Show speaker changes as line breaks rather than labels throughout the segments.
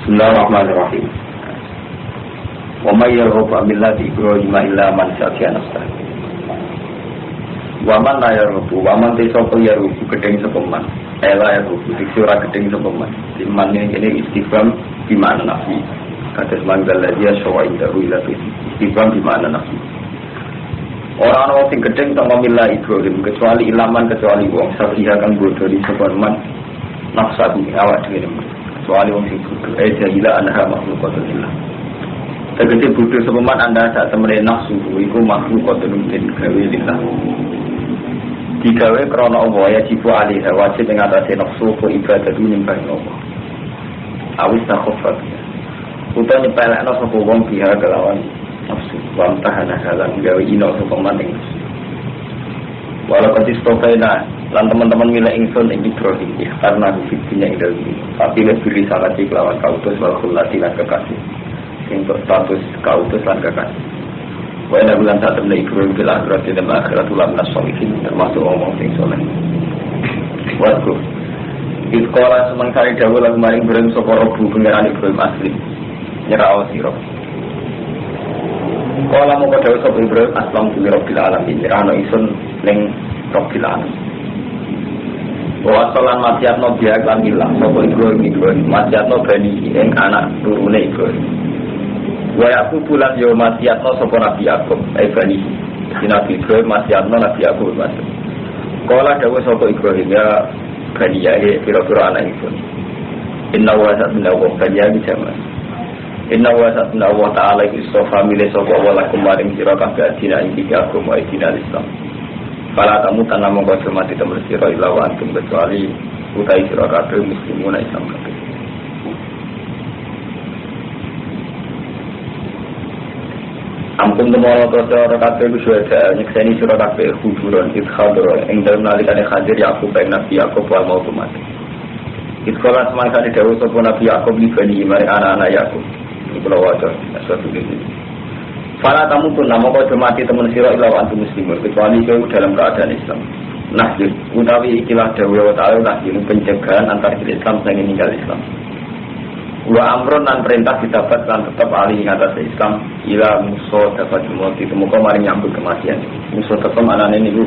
Bismillahirrahmanirrahim. Wa may yarghabu an millati Ibrahim illa man safiya nafsah. Wa man la yarghabu wa man tasawwa yarghabu gedeng sepeman. Ela yarghabu dikira gedeng sepeman. Liman ini istifham di mana nafi. Kata manggal dia sawa indahu ila istifham di mana nafi. Orang sing gedeng sama milah Ibrahim kecuali ilaman kecuali wong safiha kang bodho di sepeman nafsah awak dhewe. Kecuali wong sing bodho jahila anha makhlukatulillah. Tegese bodho sepeman anda sak temene nafsu iku makhlukatun min gawe lillah. Digawe krana Allah ya jibu alih wajib ing atase nafsu ko ibadah nyembah Allah. Awis takhafat. Uta nyepelekno sapa wong biha kelawan nafsu. Wa tahana halan gawe ino sepeman ing nafsu. Walau kasih stopena lan teman-teman milih ingsun ing Ibrahim ya karena fitnya idul tapi lebih risalah di kelawan kautus wal khulati lan kekasih sing status kautus lan kekasih wa ina bulan saat temen Ibrahim bil akhirat dan akhirat ulam nasolihin termasuk omong sing soleh waktu sekolah semangkari dawuh lan maring Ibrahim sapa Rabbu pangeran Ibrahim asli nyerah sira kala moko dawuh sapa Ibrahim aslam tu rabbil alamin nyerahno isun ning rabbil alamin wa salan matiatno dia lan ilang sapa Ibrahim matiatno bani ing anak turune Ibrahim wa aku bulan yo matiatno sapa Nabi Yakub bani Nabi Ibrahim matiatno Nabi Yakub masuk kala dawuh sapa Ibrahim ya bani ya kira-kira anak itu inna wa satna wa bani ya jamaa inna wa satna wa ta'ala istofa milih sapa wa lakum maring sira kabeh dina ing agama Islam. Kalau kamu tanam mengkau mati temen siro ilawan kecuali utai siro kabeh muslimun Islam kabeh. Ampun temoro siro kabeh sudah nyekseni siro kabeh hujuran idkhadron ing dalem nalikane hadir Yakub ing Nabi Yakub wal mau mati. Idkhala semangka dawuh sapa Nabi Yakub li bani mari anak-anak Yakub. Kula waca suatu iki. Fala tamu pun nama kau mati teman siro ilawan tu muslimun kecuali kau dalam keadaan Islam. Nah, utawi ikilah dawuh ta'ala nah ini pencegahan antar Islam dan meninggal Islam. Wa amron dan perintah didapat dan tetap alih atas Islam ila musuh dapat mati temukan mari nyambut kematian. Musuh tetap anane niku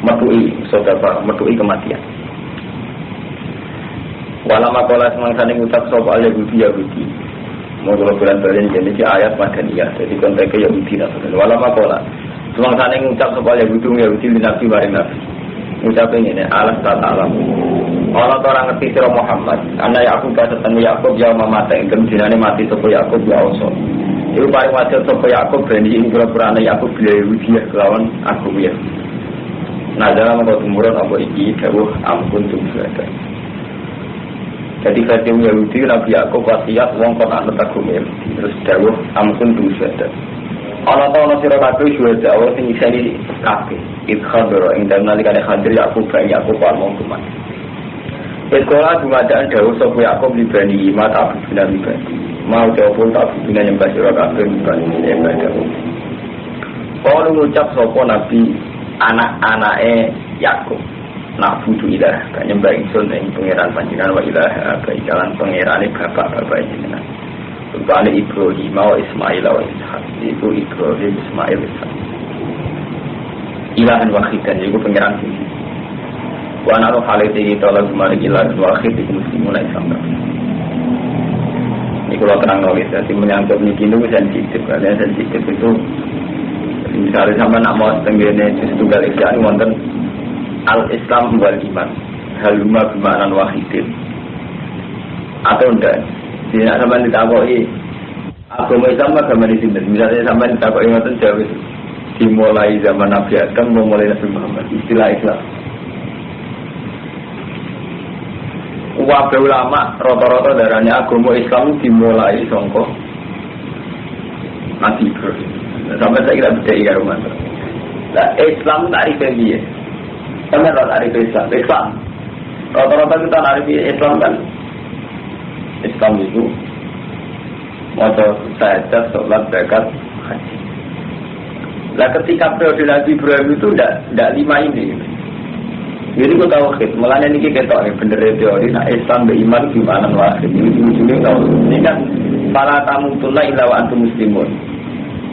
metui musuh dapat metui kematian. Walama kala semangsane ngucap sapa Yahudi Mula bulan balen jenis ayat Madaniyah. Jadi konteksnya Yahudi nabi. Walau makola, semangsane ngucap supaya Yahudi nabi maring nabi. Ngucapin ini alas tak alam. Orang ngerti sira Muhammad. Anak Yakub ketemu Yakub ya mamate. Kemudian mati supaya Yakub ya Osor. Itu paling wajar supaya Yakub berani ing pura-pura anak Yakub bila Yahudi kelawan aku ya. Nah dalam ketumburan apa iki dawuh ampun tumbuh. Jadi versi Yahudi Nabi Yakub wasiat wong kok anut agama terus dawuh ampun dosa. Ana ta ana sira kabeh suwede Allah sing iseni kabeh. Idkhadra ing dalem nalikane hadir Yakub bae Yakub mau kumat. Sekolah dumadaan dawuh sapa Yakub libani mata abdina libani. Mau jawab tak abdina nyembah sira kabeh libani ibadah. Kalau ngucap sapa Nabi anak-anake Yakub nak budu ilah kan nyembah ingsun ing pangeran panjenengan wa ilah baikalan pangerane bapak-bapak jenengan. Rupane Ibrahim wa Ismail wa Ishak. Iku Ibrahim Ismail Ishak. Ilahan wahidan iku pangeran siji. Wa ana halite kita lagu mari ilahan wahid iku muslimun Islam. Iku lo terang nulis dadi menyangkut niki niku sensitif kan sensitif itu misalnya sampean nak mau tenggene tunggal ikhya wonten al-Islam wal iman haluma bimanan wahidin atau enggak tidak sama ditakoki agama Islam agama di sini misalnya sama ditakoki ngoten jawab dimulai zaman Nabi Adam memulai Nabi Muhammad istilah Islam wabe ulama rata-rata darahnya agama Islam dimulai sangka Nabi Ibrahim sampai saya kira beda karo mantu lah Islam tarifnya piye sama rata Islam. Rata-rata kita narifi Islam kan. Islam itu maca sahadat, sholat, zakat, haji. Lah ketika periode Nabi Ibrahim itu tidak 5 ini. Jadi aku tahu khid, mulanya ini kita tahu bener teori. Nah Islam beriman gimana wahid ini ini tahu. Ini kan para tamutunna illa wa antum muslimun.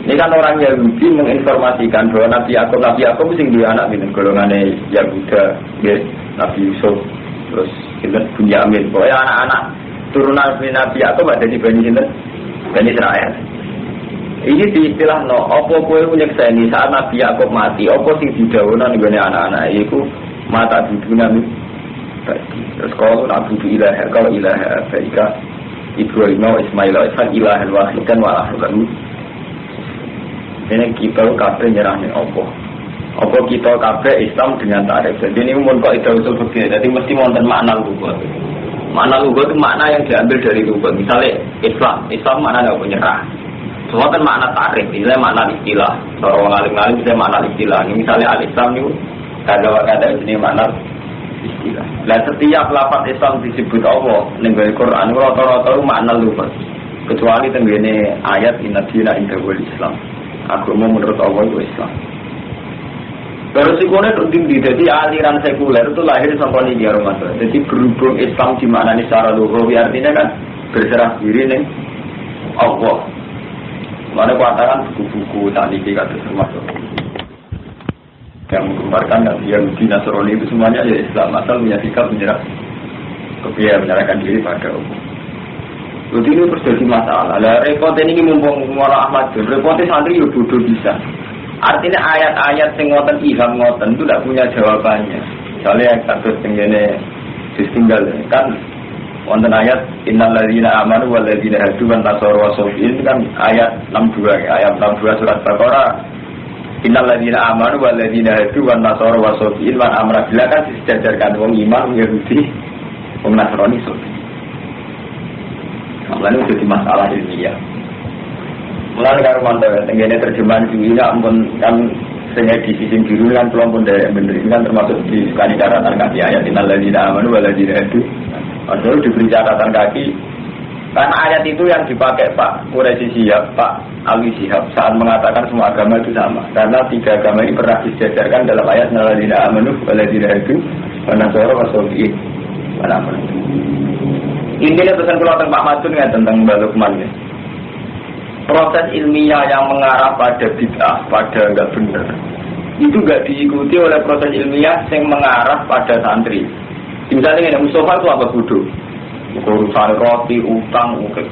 Ini kan orang Yahudi menginformasikan bahwa Nabi Yakub sing duwe anak minum golongane Yahuda, ya, Nabi Yusuf, terus sinten Bunyamin. Pokoknya anak-anak turunan Nabi Yakub ada di Bani sinten? Bani Israel. Ini diistilah no, apa kowe nyekseni saat Nabi Yakub mati, apa sing didhawuhna nggone anak-anak iku mata duduna terus kalau nak butuh ilaha, kalau ilaha baika Ibrahim, Ismail, Ishak ilahan wahid kan walah kan. Ini kita kabeh nyerahne apa kita kabeh Islam dengan tarikh. Jadi ini mun kok ida usul fikih, jadi mesti wonten makna lugat. Makna lugat itu makna yang diambil dari lugat. Misalnya Islam maknanya apa nyerah. Semua kan makna tarikh, ini makna istilah. Orang alim-alim bisa makna istilah. Ini misalnya al-Islam itu kada jenis makna istilah. Lah setiap lafaz Islam disebut Allah ning Al-Qur'an rata-rata makna lugat. Kecuali tenggene ayat inna dina indahul Islam. Agama menurut Allah itu Islam. Terus ikonnya itu tinggi, jadi aliran sekuler itu lahir sampai ini Ramadan. Jadi berhubung Islam dimaknani secara lugawi artinya kan berserah diri nih Allah. Mana katakan buku-buku tadi kita termasuk yang menggambarkan yang di Nasrani itu semuanya ya Islam, asal punya sikap menyerahkan diri pada Allah. Jadi ini terus jadi masalah. Lah repot ini mumpung Maulana Ahmad, repotnya santri ya bodoh bisa. Artinya ayat-ayat sing ngoten ilham ngoten itu tidak punya jawabannya. Misalnya kasus tenggene distinggal kan wonten ayat innal ladzina amanu wal ladzina hadu wan nasara wasofiin kan ayat 62 ayat 62 surat Baqarah. Innal ladzina amanu wal ladzina hadu wan nasara wasofiin wan amra bila kan disejajarkan wong iman Yahudi wong Nasrani sofi. Lalu jadi masalah ilmiah. Mulai kalau mantap, tenggine terjemahan ini ampun kan sehingga di sisi biru kan kelompok dari bener ini kan termasuk di catatan kaki ayat innal ladzina amanu wal ladzina hadu. Padahal diberi catatan kaki karena ayat itu yang dipakai Pak Quraisy Shihab, Pak Ali Shihab saat mengatakan semua agama itu sama. Karena tiga agama ini pernah disejajarkan dalam ayat innal ladzina amanu wal ladzina hadu wan nasara wasofiin. Intinya pesan keluar Pak Madun ya tentang Mbak Lukman ya. Proses ilmiah yang mengarah pada bid'ah, pada enggak benar, itu enggak diikuti oleh proses ilmiah yang mengarah pada santri. Misalnya ini Mustafa itu apa bodoh? Urusan roti, utang, ukir.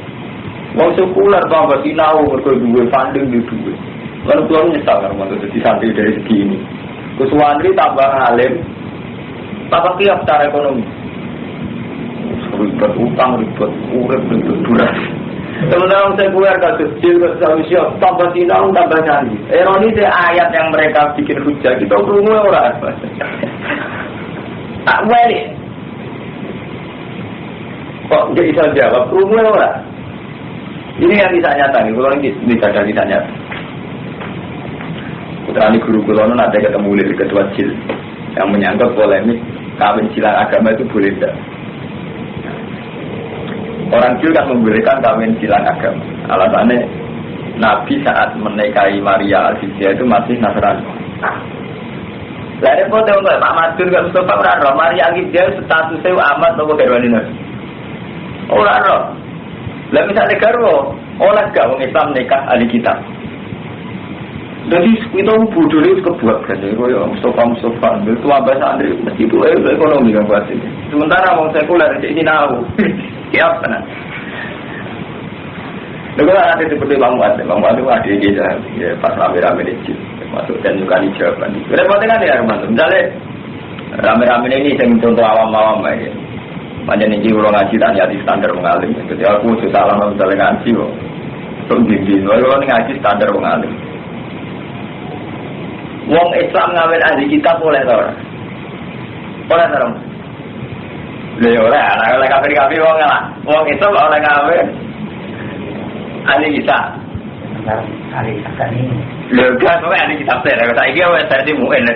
Wong sekuler tuh apa sinau, berduwe funding di duwe. Lalu Tuhan nyesal karena jadi santri dari segi ini. Kuswandri tambah alim, tambah kiat secara ekonomi. Ribet utang, ribet urip, ribet duras. Sementara saya keluar kasus kecil, kasus tambah sinau, tambah canggih. Ironi itu ayat yang mereka bikin hujah, kita berumur orang. Tak balik. Kok dia bisa jawab, berumur orang. Ini yang bisa nyata, kalau ini bisa nyata. Putra guru kulono nanti ketemu oleh ketua Cil yang menyangkut polemik kawin silang agama itu boleh tidak. Orang Jil kan membolehkan kawin silang agama. Alasannya Nabi saat menikahi Maria Al-Fidya itu masih Nasrani. Lah repot untuk Pak Madun gak Mustafa ora roh Maria Al-Fidya statusnya amat nopo garwane Nabi. Ora roh. Lah misalnya garwo oleh gak wong Islam nikah ahli kitab. Jadi kita bodoh itu kebuat kan ya Mustafa itu abah santri mesti itu ekonomi kan buat ini. Sementara wong sekuler ini tahu. Siap kan? Lalu ada seperti Bang Wan itu ada di pas rame-rame di masuk dan juga di jawaban. Repotnya kan ya Mas. Misalnya rame-rame ini yang contoh awam-awam aja. Macam ini orang ngaji tanya di standar mengalim. Jadi aku salah misalnya ngaji kok. Untuk dinding, orang ngaji standar mengalim. Wong Islam ngawin ahli kitab boleh tau? Boleh tau? Boleh oleh kafir wong lah. Wong Islam oleh ngawin ahli kitab.
Ahli kitab ini.
Lega sampai ahli kitab saya. Kalau saya kira versi mungkin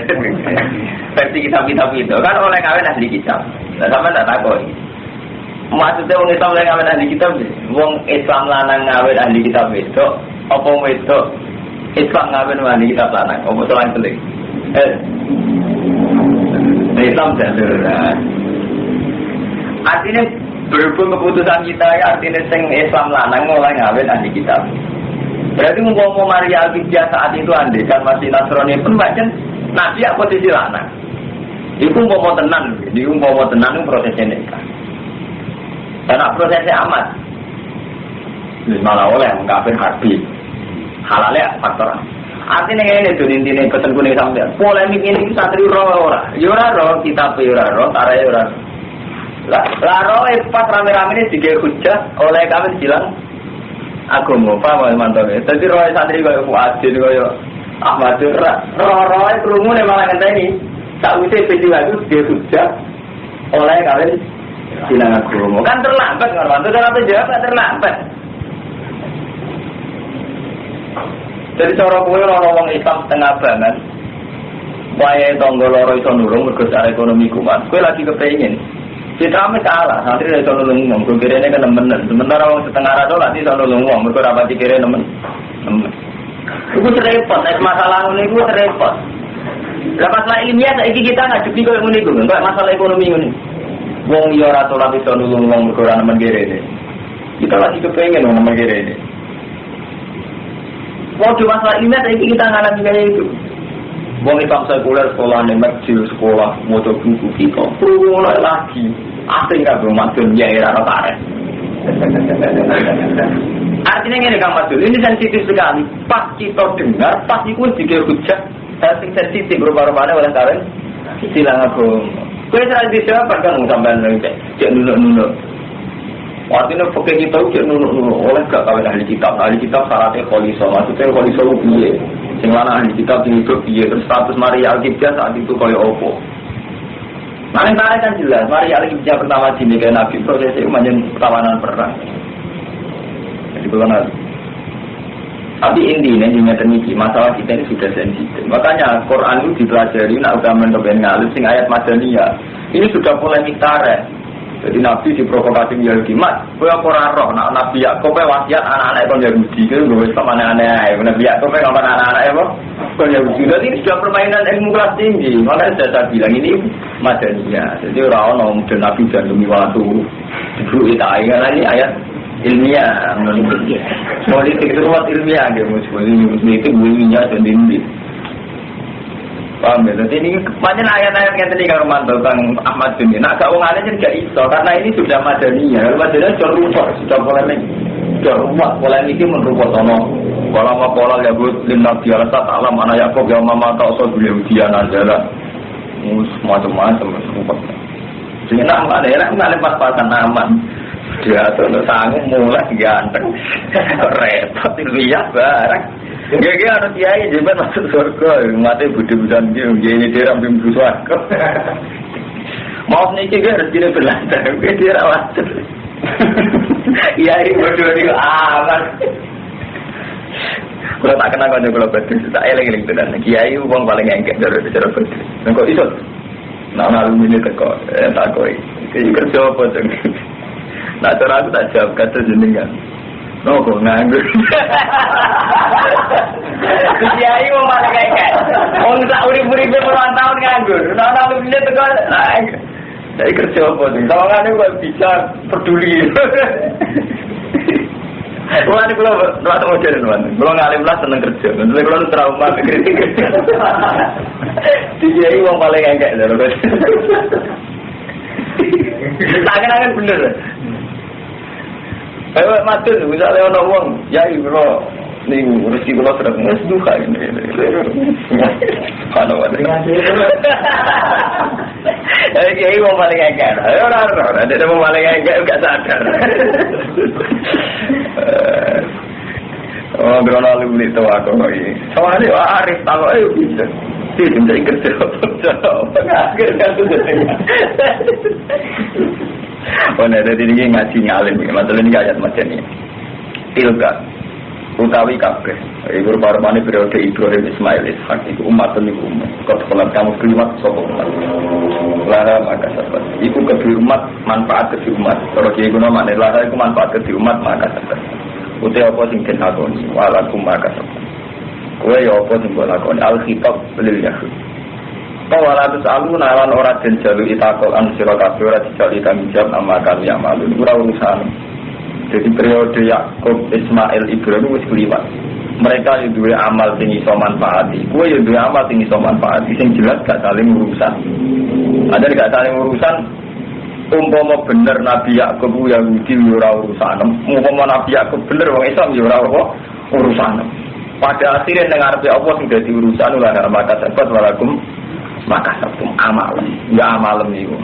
versi kitab-kitab itu kan oleh ngawin ahli kitab. Nah sama tak takut. Maksudnya wong Islam oleh ngawin ahli kitab. Wong Islam lanang ngawin ahli kitab itu. Apa itu? Islam ngawin ahli kitab lanang. Apa selain seling? Islam dan artinya Berhubung keputusan kita ya artinya sing Islam lanang mulai ngawin ahli kitab. Berarti mau Maria Al-Qibtiyah saat itu andai kan masih Nasrani pun macam Nabi apa posisi lanang. Iku mau tenan, iku mau tenan prosesnya nikah. Karena prosesnya amat. Malah oleh mengkafir harbi. Halalnya faktor. Artinya ini tuh intinya pesen kuning sampai polemik ini santri ora. Yura ro kita yura ro, tarai yura. Lah ro pas rame-rame ini tiga hujah oleh kami bilang aku mau paham mantap. Jadi ro santri kaya Fuadin kaya Ahmad ro kerungu malah ngenteni. Tak usah video itu dia hujah oleh kalian bilang aku mau kan terlambat kan terlambat jawab terlambat. Jadi cara kowe orang Islam setengah banget wae tangga loro iso nulung mergo secara ekonomi kuat kowe lagi kepengin kita ame kalah santri iso nulung wong kok kirene kan nemen sementara wong setengah rado lagi iso nulung wong mergo ora pati kire nemen iku repot masalah ngene iku repot. Lah masalah ilmiah saiki kita ngadepi koyo ngene iku, enggak masalah ekonomi ngene. Wong liya ora tolak iso nulung wong mergo ora nemen kene. Kita lagi kepengen wong nemen kene. Waktu masalah ilmiah saiki kita ngalami kaya itu. Wong Islam sekuler sekolah ning masjid sekolah moto buku kita. Perlu lagi. Asing ka Ramadan ya era rata. Artinya ngene Kang Madul, ini sensitif sekali. Pas kita dengar, pas iku dikir hujah sing sensitif berubah-ubahnya oleh kalian silang aku kue serang di siapa kan sampai cek nunuk artinya pokoknya kita cek nunuk oleh gak kawin ahli kitab syaratnya kholiso maksudnya kholiso biye sing lana ahli kitab tinggi ke biye terus status Maria Al-Qibtiyah saat itu kaya opo paling tarik kan jelas Maria Al-Qibtiyah pertama dinikahi Nabi prosesnya macam pertawanan perang jadi bukan tapi intinya di metodologi masalah kita ini sudah sensitif. Makanya Quran itu dipelajari nak agama kepen ngalih sing ayat Madaniyah. Ini sudah polemik tarik. Jadi Nabi diprovokasi Yahudi mat. Kowe apa ora roh nak Nabi Yakub wasiat anak-anak kon Yahudi itu wis sama aneh-aneh. Nabi Yakub ngomong anak-anak apa? Kon Yahudi. Jadi ini sudah permainan ilmu kelas tinggi. Makanya saya bilang ini Madaniyah. Jadi ora ono mudhen Nabi dan demi waktu. Dulu kita ini ayat ilmiah, politik itu buat ilmiah, dia muslim itu bunyinya dan dinding. Paham ya? Jadi ini macam ayat-ayat yang tadi kalau mantau Kang Ahmad bin. Nak kau ngalih jadi gak iso karena ini sudah Madaniyah. Madaniyah sudah rumput, sudah polemik, sudah rumah polemik itu merumput ono. Kalau mau pola ya buat lima biasa alam anak Yakob yang mama tak usah beli ujian aja macam-macam rumput. Jadi nak ngalih pas-pasan aman. Dia tuh sanggup mulai ganteng, repot ilmiah barang. Gak ada kiai juga masuk surga, mati budi-budan dia, ini dia ramping surga. Mau nih juga harus jadi berlantar, dia rawat. Kiai berdua dia aman. Kalau tak kenal kan kalau betul, tak eling tu dan kiai uang paling engkek dari bicara betul. Nengko iso, nama alumni teko, tak koi, kerja apa tu? Nah, cara aku tak jawab kata jenengan. No, kok nganggur. Kiai mau malah kayak. Wong tak urip-uripe puluhan tahun nganggur. Nah, lu beli tekan. Dari kerja apa tuh? Tawangane kok bisa peduli. Wah, ini kalau rata modern, kalau ngalim lah seneng kerja. Nanti kalau trauma kritik. Kiai wong paling kayak lho. Tangan-tangan bener. Ayo matur misalnya ono wong yai kula ning rezeki kula terus wis duka ngene. Ana wae. Yai wong paling akeh. Ayo ora ada wong paling akeh gak sadar. Oh, berono lu beli to aku iki. Soale arif takok ayo bisa. Tidak kerja. Enggak tuh. Oh, ada di sini ngaji ngalim, masalah ini ayat macam ini. Tilka, utawi kabeh. Ibu parmane periode Ibrahim Ismail Ishak itu umat ini umat. Kau sekolah kamu kelimat sopo umat. Lara maka sahabat. Iku kedua umat manfaat kedua umat. Kalau dia guna makna lara itu manfaat kedua umat maka sahabat. Utai apa sing den lakoni, walakum maka sahabat. Kowe ya apa sing mbok lakoni al khitab lil yahud. Kawala tusalu nawan ora den jalu itakol an sira kabeh ora dijali tanggung jawab nama kami amal ora urusan. Jadi periode Yakub, Ismail, Ibrahim wis kliwat. Mereka yo duwe amal sing iso manfaati. Kowe yo duwe amal sing iso manfaati sing jelas gak saling urusan. Ada gak saling urusan umpama bener Nabi Yakub Yahudi yo ora urusan. Umpama Nabi Yakub bener wong Islam yo ora urusan. Pada akhirnya ning ngarepe apa sing dadi urusan ulah maka sabat walakum maka sabtum amal ya amalem niku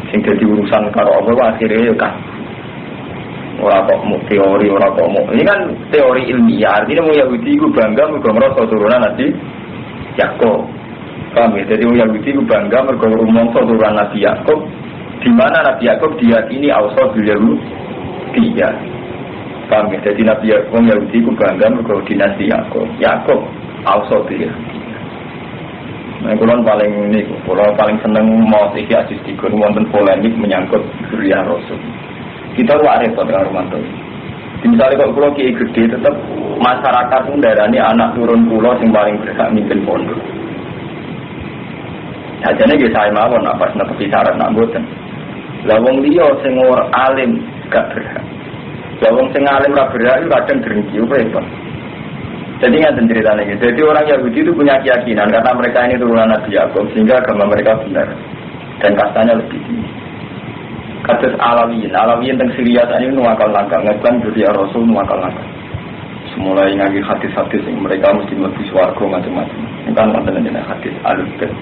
sing dadi urusan karo Allah akhirnya ya kan ora kok mu teori ora kok mu ini kan teori ilmiah artinya mau Yahudi iku bangga mergo ngrasa turunan Nabi Yakub paham ya jadi Yahudi iku bangga mergo rumangsa turunan Nabi Yakub di mana Nabi Yakub diyakini ausa bil Yahudi ya paham ya jadi Nabi Yahudi iku bangga mergo dinasti Yakub ausa bil Nah, kulon paling seneng mau iki asis dikon wonten polemik menyangkut zuriyah Rasul. Kita luar repot dengan Romanto. Misalnya kalau pulau kiai gede, tetap masyarakat itu darahnya anak turun pulau yang paling berhak mimpin pondok. Hajanya dia saya mawon apa seperti syarat nak boten. Lawang dia sing alim gak berhak. Lawang sing alim ra berhak itu kadang drengki repot. Jadi nggak ceritanya gitu. Jadi orang Yahudi itu punya keyakinan karena mereka ini turunan Nabi Yakub sehingga agama mereka benar dan kastanya lebih tinggi. Kasus Alawiyin tentang Syria ini nuwakal langkah, ngaklan jadi Rasul nuwakal langkah. Semula ngaji hadis-hadis yang mereka mesti mlebu swarga macam-macam. Ini kan mantan jenenge hadis Al-Bait.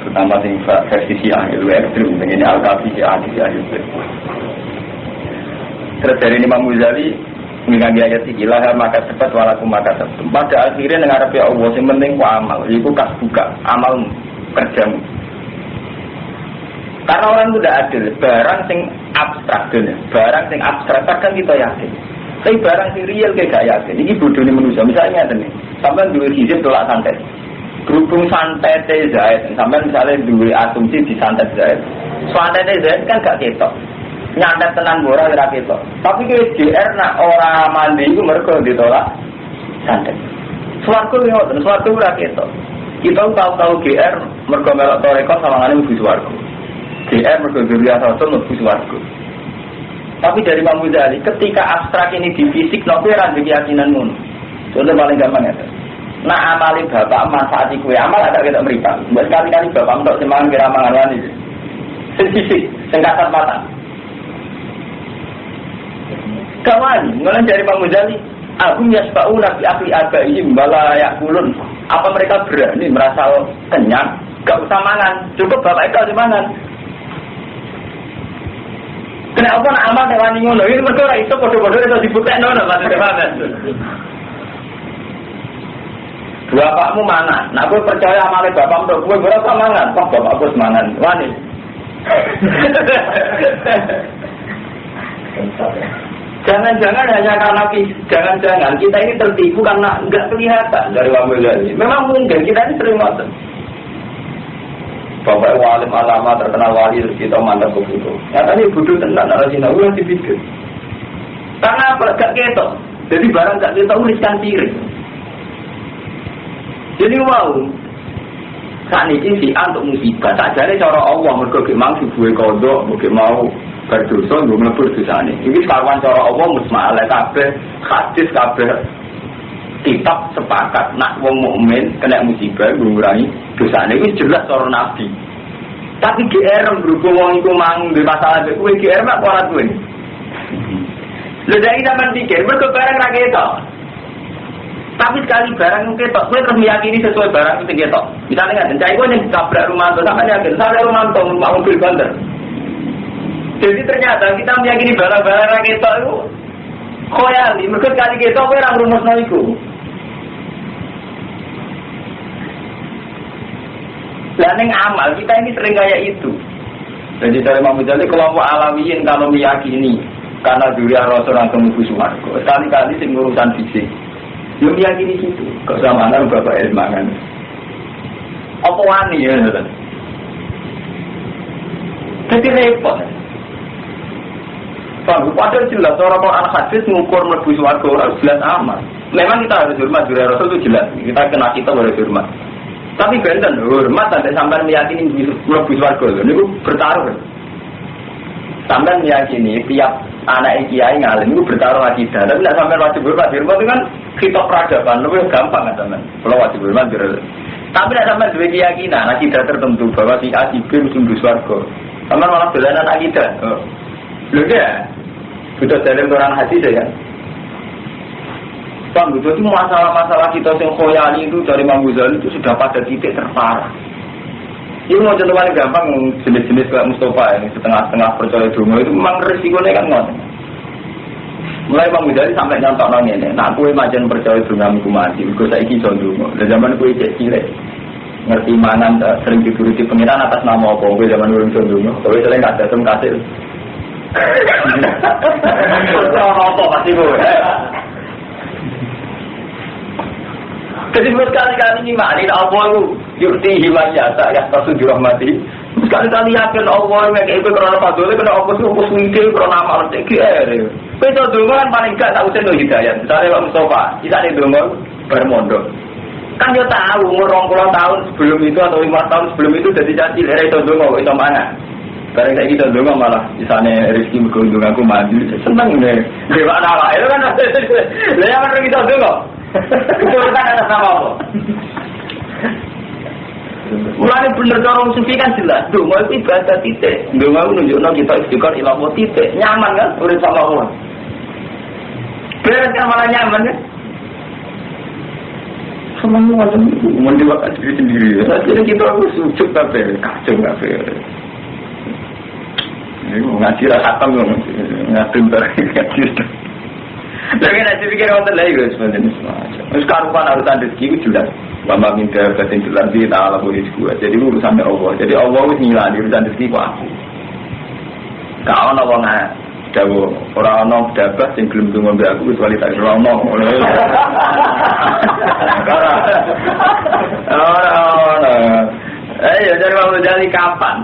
Terutama sing versi Syiah itu ekstrem, begini Al-Kafi hadis Al-Bait. Terus dari Imam Ghazali mengaji ayat ilah maka cepat walakum maka cepat. Pada akhirnya dengar ya Allah yang penting ku amal, itu kas buka amal kerjamu. Karena orang itu tidak adil, barang sing abstrak barang sing abstrak kan kita yakin. Tapi barang sing real kayak gak yakin. Ini bodoh nih manusia. Misalnya nih, sampai dua hijab tolak santet. Berhubung santet Zaid, sampai misalnya dua asumsi di santet Zaid. Santet Zaid kan gak ketok. Nyantet tenan ora ora ketok. Tapi ke GR nak ora mandi iku mergo ditolak santet. Swarga yo ngoten, swarga ora ketok. Kita tahu GR mergo melok toreko sawangane mlebu swarga. GR mergo duria satu mlebu swarga. Tapi dari Imam Ghazali ketika abstrak ini di fisik nopo ora ndek keyakinan ngono. Contoh paling gampang ya. Nak amali bapak manfaat iku amal ada ketok mripat. Mbok kali-kali bapak entuk semangan kira mangan wani. Sing fisik, sing kasat mata. Kawan, mulai dari Imam Ghazali, aku yasba'una fi akli abaihim bala yakulun. Apa mereka berani merasa kenyang? Gak usah mangan, cukup bapak itu harus mangan. Kenapa nak amal tewani ngono? Ini mereka itu bodoh-bodoh itu dibutekno maksudnya mana? Bapakmu mangan, nak gue percaya amalnya bapakmu, gue berapa mangan? Wah bapakku semangan, wani. Jangan-jangan hanya karena jangan-jangan kita ini tertipu karena nggak kelihatan dari wabah ini. Memang mungkin kita ini sering ngotot. Bapak walim alama terkenal wali kita mantap begitu. Nyatanya bodoh tenang narasina ulah dipikir. Karena apa? Gak ketok. Jadi barang gak ketok uliskan piring. Jadi wow. Saat ini si untuk musibah. Tak jadi cara Allah mergo memang si buwe kodok, mungkin mau berdosa nggo mlebu dosane. Iki karuan cara Allah musma'ala kabeh hadis kabeh kitab sepakat nak wong mukmin kena musibah ngurangi dosane wis jelas cara nabi. Tapi GR berhubung wong iku mang di masalah kowe GR mak ora duwe. Lha dari zaman pikir mergo barang ra ketok. Tapi sekali barang ketok kowe terus meyakini sesuai barang itu ketok. Misalnya kan cai kowe ning tabrak rumah to sampeyan yakin sampe rumah to mobil banter. Jadi ternyata kita meyakini barang-barang rakyat itu khoyali, mereka kali kita orang rumusnya itu. Dan yang amal kita ini sering kayak itu. Jadi dari Imam Ghazali kelompok Alawiyin kalau meyakini karena durian Rasul yang kemudian suwargo, sekali-kali sing urusan fisik, dia meyakini itu. Kesamaan bapak ilmangan. Apa wani ya? Jadi repot. Padahal jelas orang Quran hadis mengukur mlebu swarga ora jelas amat. Memang kita harus hormat diri Rasul itu jelas. Kita kena kita harus hormat. Tapi benten hormat sampai sampean meyakini mlebu swarga. Niku bertaruh. Sampean meyakini tiap anak kiai ngalim itu bertaruh akidah. Tapi nek sampean wajib hormat itu kan kitab peradaban lebih gampang kan teman. Kalau wajib hormat tapi nek sampean duwe keyakinan akidah tertentu bahwa si A si B mesti mlebu swarga. Sampean malah dolanan akidah. Lho ya. Sudah dalam orang hati saya. Bang, itu masalah-masalah kita yang khoyali itu dari Imam Ghazali itu sudah pada titik terparah. Ini mau contohnya gampang, jenis-jenis kayak Mustafa ini setengah-setengah percaya dungo itu memang resikonya kan ngon. Mulai Imam Ghazali sampai nyontok nang ini. Nah, aku majen percaya dungo aku mati. Aku saiki iso dungo. Dan zaman aku cek cilik ngerti mangan sering dituruti pengiran atas nama apa? Aku zaman dulu iso dungo. Tapi sering gak datang kasih. Apa pasti gue. Jadi sekali-kali ngimani Allah itu yukti himayata ya tasujur rahmati. Sekali-kali yakin Allah yang kayak itu karena fadolnya karena Allah itu fokus mikir karena amal CGR. Itu dulu kan paling gak tahu saya hidayat. Misalnya Pak Mustafa, misalnya dulu bermondok. Kan dia tahu umur 20 tahun sebelum itu atau 5 tahun sebelum itu jadi caci lera itu dulu itu mana? Karena kayak gitu dulu malah misalnya rezeki berkunjung aku maju seneng deh. Dewa nama itu kan lah yang kan kita dulu. Itu kan atas nama apa? Mulai bener orang sufi kan jelas. Donga itu ibadah titik. Donga itu nunjukno kita istiqor ilmu titik. Nyaman kan urip sama Allah. Beres kan malah nyaman kan? Semua macam mendewakan diri sendiri. Jadi kita harus sujud kabeh, kacau kabeh. Ini ngaji rasa tam ngatur ngaji. Tapi nak fikir orang lain juga sebenarnya semua. Sekarang pun urusan rezeki itu jelas. Bapa minta batin jelas di Taala boleh juga. Jadi urusan Allah. Jadi Allah itu nilai urusan rezeki ku aku. Kau nak orang jauh orang dapat yang belum tunggu ambil aku kecuali tak orang ya jadi mau jadi kapan?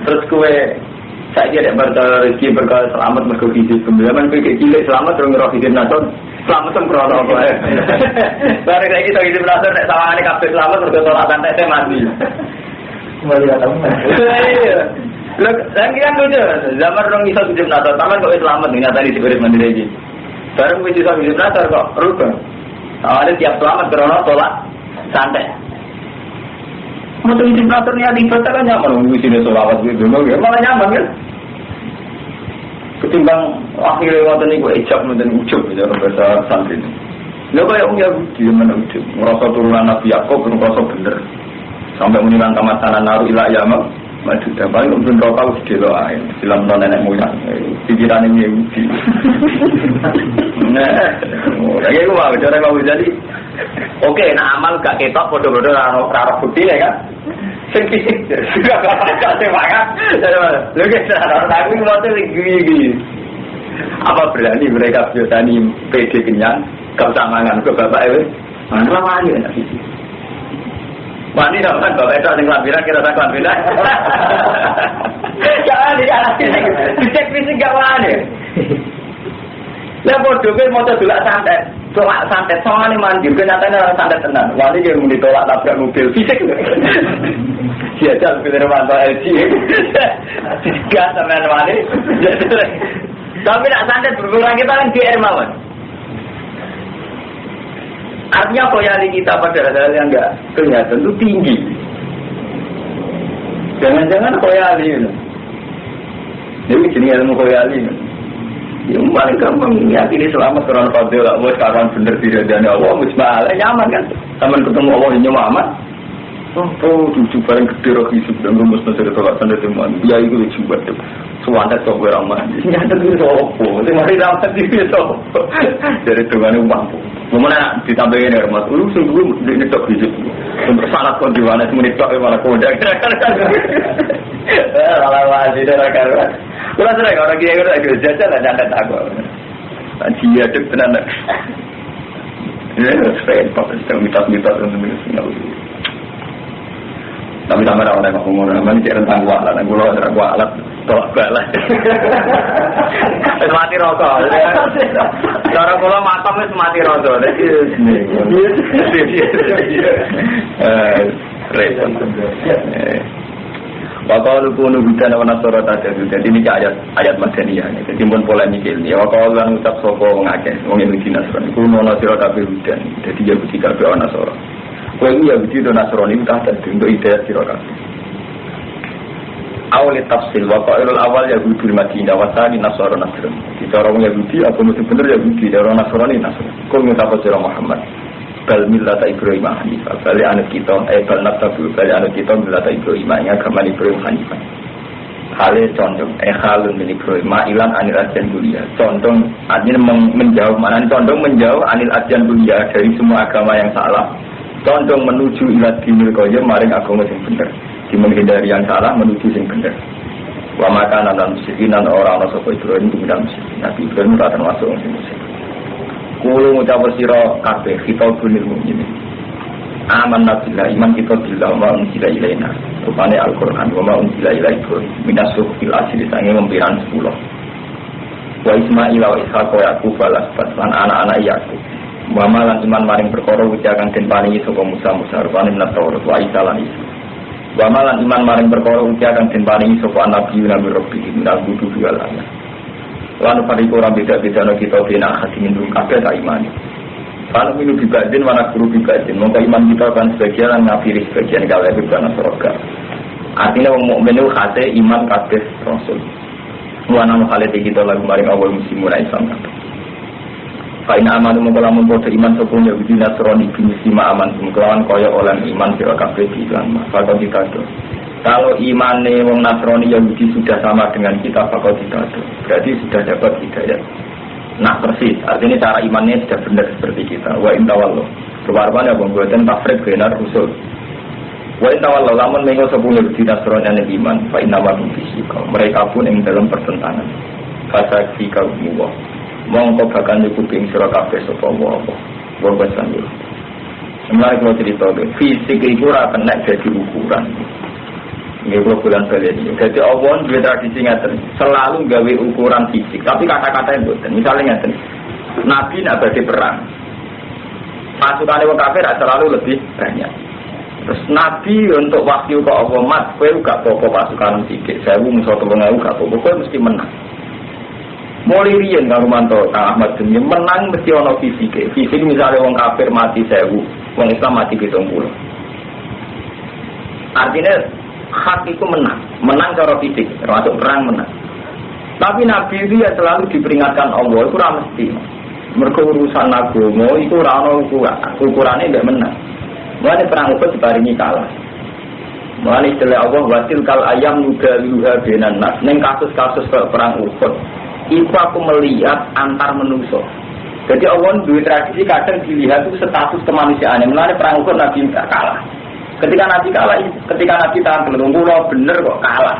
Terus kue saya tidak berkata rezeki berkata selamat berkata kemudian kue cilik selamat terus ngerok hidup nasional selamat sempurna apa ya? Baru kayak kita hidup nasional nek sawangane kabeh selamat terus tolak tete mati. Kembali datang. Lho, kan lucu. Zaman orang iso hidup nasional, taman kok selamat nih nyata di Sibiris Mandiri iki. Bareng wis iso hidup nasional kok rubah. Awalnya tiap selamat karena tolak santai. Mau hidup nasional di ibadah kan nyaman, di sini sholawat gitu, malah nyaman kan? Ketimbang akhirnya waktu ini gue ijab dan ujub ya bahasa santri ini. Lo kayak Yahudi mana ujub, merasa turunan Nabi Yakob merasa bener. Sampai menimang kamasanan naruh ilah yamam, maju dah paling untuk rokok harus didoain. Silam non nenek moyang, pikiran ini Yahudi. Nah, kayak gue mau cara mau jadi. Oke, nah amal gak ketok bodoh-bodoh raro putih ya kan? Fisik juga gak pakai semangat. Lu kita tapi mau tuh gini. Apa berani mereka berani PD kenyang kesamangan ke bapak itu? Mana wani nak fisik? Wani dah kan bapak itu yang lampiran kita tak lampiran. Jangan dicek fisik gak wani. Lah bodoh kan mau dulu santet. Tolak santet soalnya mandir, kenyataannya orang santet tenang. Wani dia mau ditolak tabrak mobil fisik. Dia jalan ke Nirwanto LG. Gas sama Wani. Tapi nak santet berkurang kita kan GR mawon. Artinya koyali kita pada hal yang enggak kelihatan itu tinggi. Jangan-jangan koyali itu. Jadi jenis ilmu koyali itu. Yang paling gampang yakini selamat karena fadilah Allah sekarang bener diridani Allah musmalah nyaman kan teman ketemu Allah yang nyaman oh cucu paling gede roh hisub dan rumus nasir tolak tanda teman ya itu coba sewantat sobat ramah nyata itu sopo itu mari ramah itu sopo dari dengan uang gimana ditambahin ya mas lu sungguh ini tok hisub untuk salat kon di mana semenit tok malah kodak malah wajib dah karuan. Kalau sering orang kaya udah agak jajan lah jangan takut. Dia ada tenan. Ya, repot. Sedang mitos-mitos untuk nggak. Tapi sama orang yang ngomong mana cek rentang kualat, dan gula ada kualat, tolak kualat. Mati rokok. Cara gula matang itu mati rokok. repot. Wakal kunu hudan awan nasoro tadi. Jadi ini ayat Madaniyah. Jadi pun polemik ini. Wakal lan ucap sopo ngake. Wong Yahudi Nasrani. Kuno nasiro kabeh hudan. Jadi Yahudi kabeh awan nasoro. Kau ini Yahudi dan Nasrani udah ada untuk hidayat siro kabeh. Awal tafsil waqailul awal Yahudi Madinah wasani Nasara Nasrani. Kita orang Yahudi apa mesti bener Yahudi dan orang Nasrani Nasrani. Kau ngucap sira Muhammad bal millata Ibrahim hanifah. Bali anak kita bal natabu bali anak kita millata Ibrahim agama Ibrahim hanifah. Hale condong halun min Ibrahim ilan anil adjan dunia. Condong artinya menjauh mana condong menjauh anil adjan dunia dari semua agama yang salah. Condong menuju ila dinil qayyim maring agama sing bener. Di menghindari yang salah menuju yang benar. Wa makanan dan musyrikin dan orang-orang sapa Ibrahim itu bilang musyrik. Nabi Ibrahim ora termasuk wong musyrik. Kulo ngucap sira kabeh kita bunil mukmin. Amanna billahi iman kita billah wa unzila ilaina. Rupane Al-Qur'an wa ma unzila ilaikum minasuk fil asli sange mempiran 10. Wa Ismail wa Ishaq wa Yaqub balas lan anak-anak Yaqub. Wa malan iman maring perkara ucapan den paringi saka Musa rupane Taurat wa Isa lan Isa. Wamalan iman maring perkara uti akan diparingi sapa nabi nabi rabbi minal kudu dua lana. Lan pariku ora beda-beda kita dina hati minum kabeh tak iman. Kalau minum bibadin mana guru bibadin, mongko iman kita kan sebagian ngafiri sebagian kalau itu karena surga. Artinya wong mukmin itu khate iman kabeh rasul. Wana halate kita lagu maring awal musim mulai Islam. Kain aman mengkolamun kode iman sepuluh Yahudi Nasrani binisima aman mengkolawan kaya oleh iman sira kabeh di Islam. Fakau ditado. Kalau imane wong Nasrani Yahudi sudah sama dengan kita fakau ditado. Berarti sudah dapat hidayah. Nah persis. Artinya cara imannya sudah benar seperti kita. Wa intawallo. Kewarban ya pembuatan tafrid benar usul. Wa intawallo lamun mengo sepuluh Yahudi Nasrani yang iman. Fa innamalum fisikal. Mereka pun yang dalam pertentangan. Fasa fikal muwa. Mongko bakal nyukupi sira kabeh sapa apa. Wong basanul. Mulai kalau cerita fisik itu ora kena jadi ukuran. Nggih kula bulan bali iki. Dadi Allah duwe tradisi ngaten, selalu gawe ukuran fisik, tapi kata-kata yang mboten. Misalnya ngaten. Nabi nak badhe perang. Pasukane wong kafir selalu lebih banyak. Terus Nabi untuk wahyu ke Allah mat, kowe gak apa-apa pasukan sithik. 1000 musuh 3000 gak apa-apa, kowe mesti menang. Mulai riyen karo manto Kang Ahmad Demi menang mesti ana fisik. Fisik misalnya wong kafir mati 1000, wong Islam mati 70. Artinya hak itu menang cara fisik, termasuk perang menang. Tapi Nabi itu ya selalu diperingatkan Allah, itu ora mesti. Mergo urusan agama itu ora ana ukurane ndak menang. Mulane perang Uhud diparingi kalah. Mulane istilah Allah watil kal ayam nudaluha benan nas. Ning kasus-kasus perang Uhud itu aku melihat antar manusia. Jadi Allah duwe tradisi kadang dilihat itu status kemanusiaan. Mulane perang Uhud Nabi tidak kalah. Ketika Nabi kalah, ketika Nabi tahan belum kula bener kok kalah.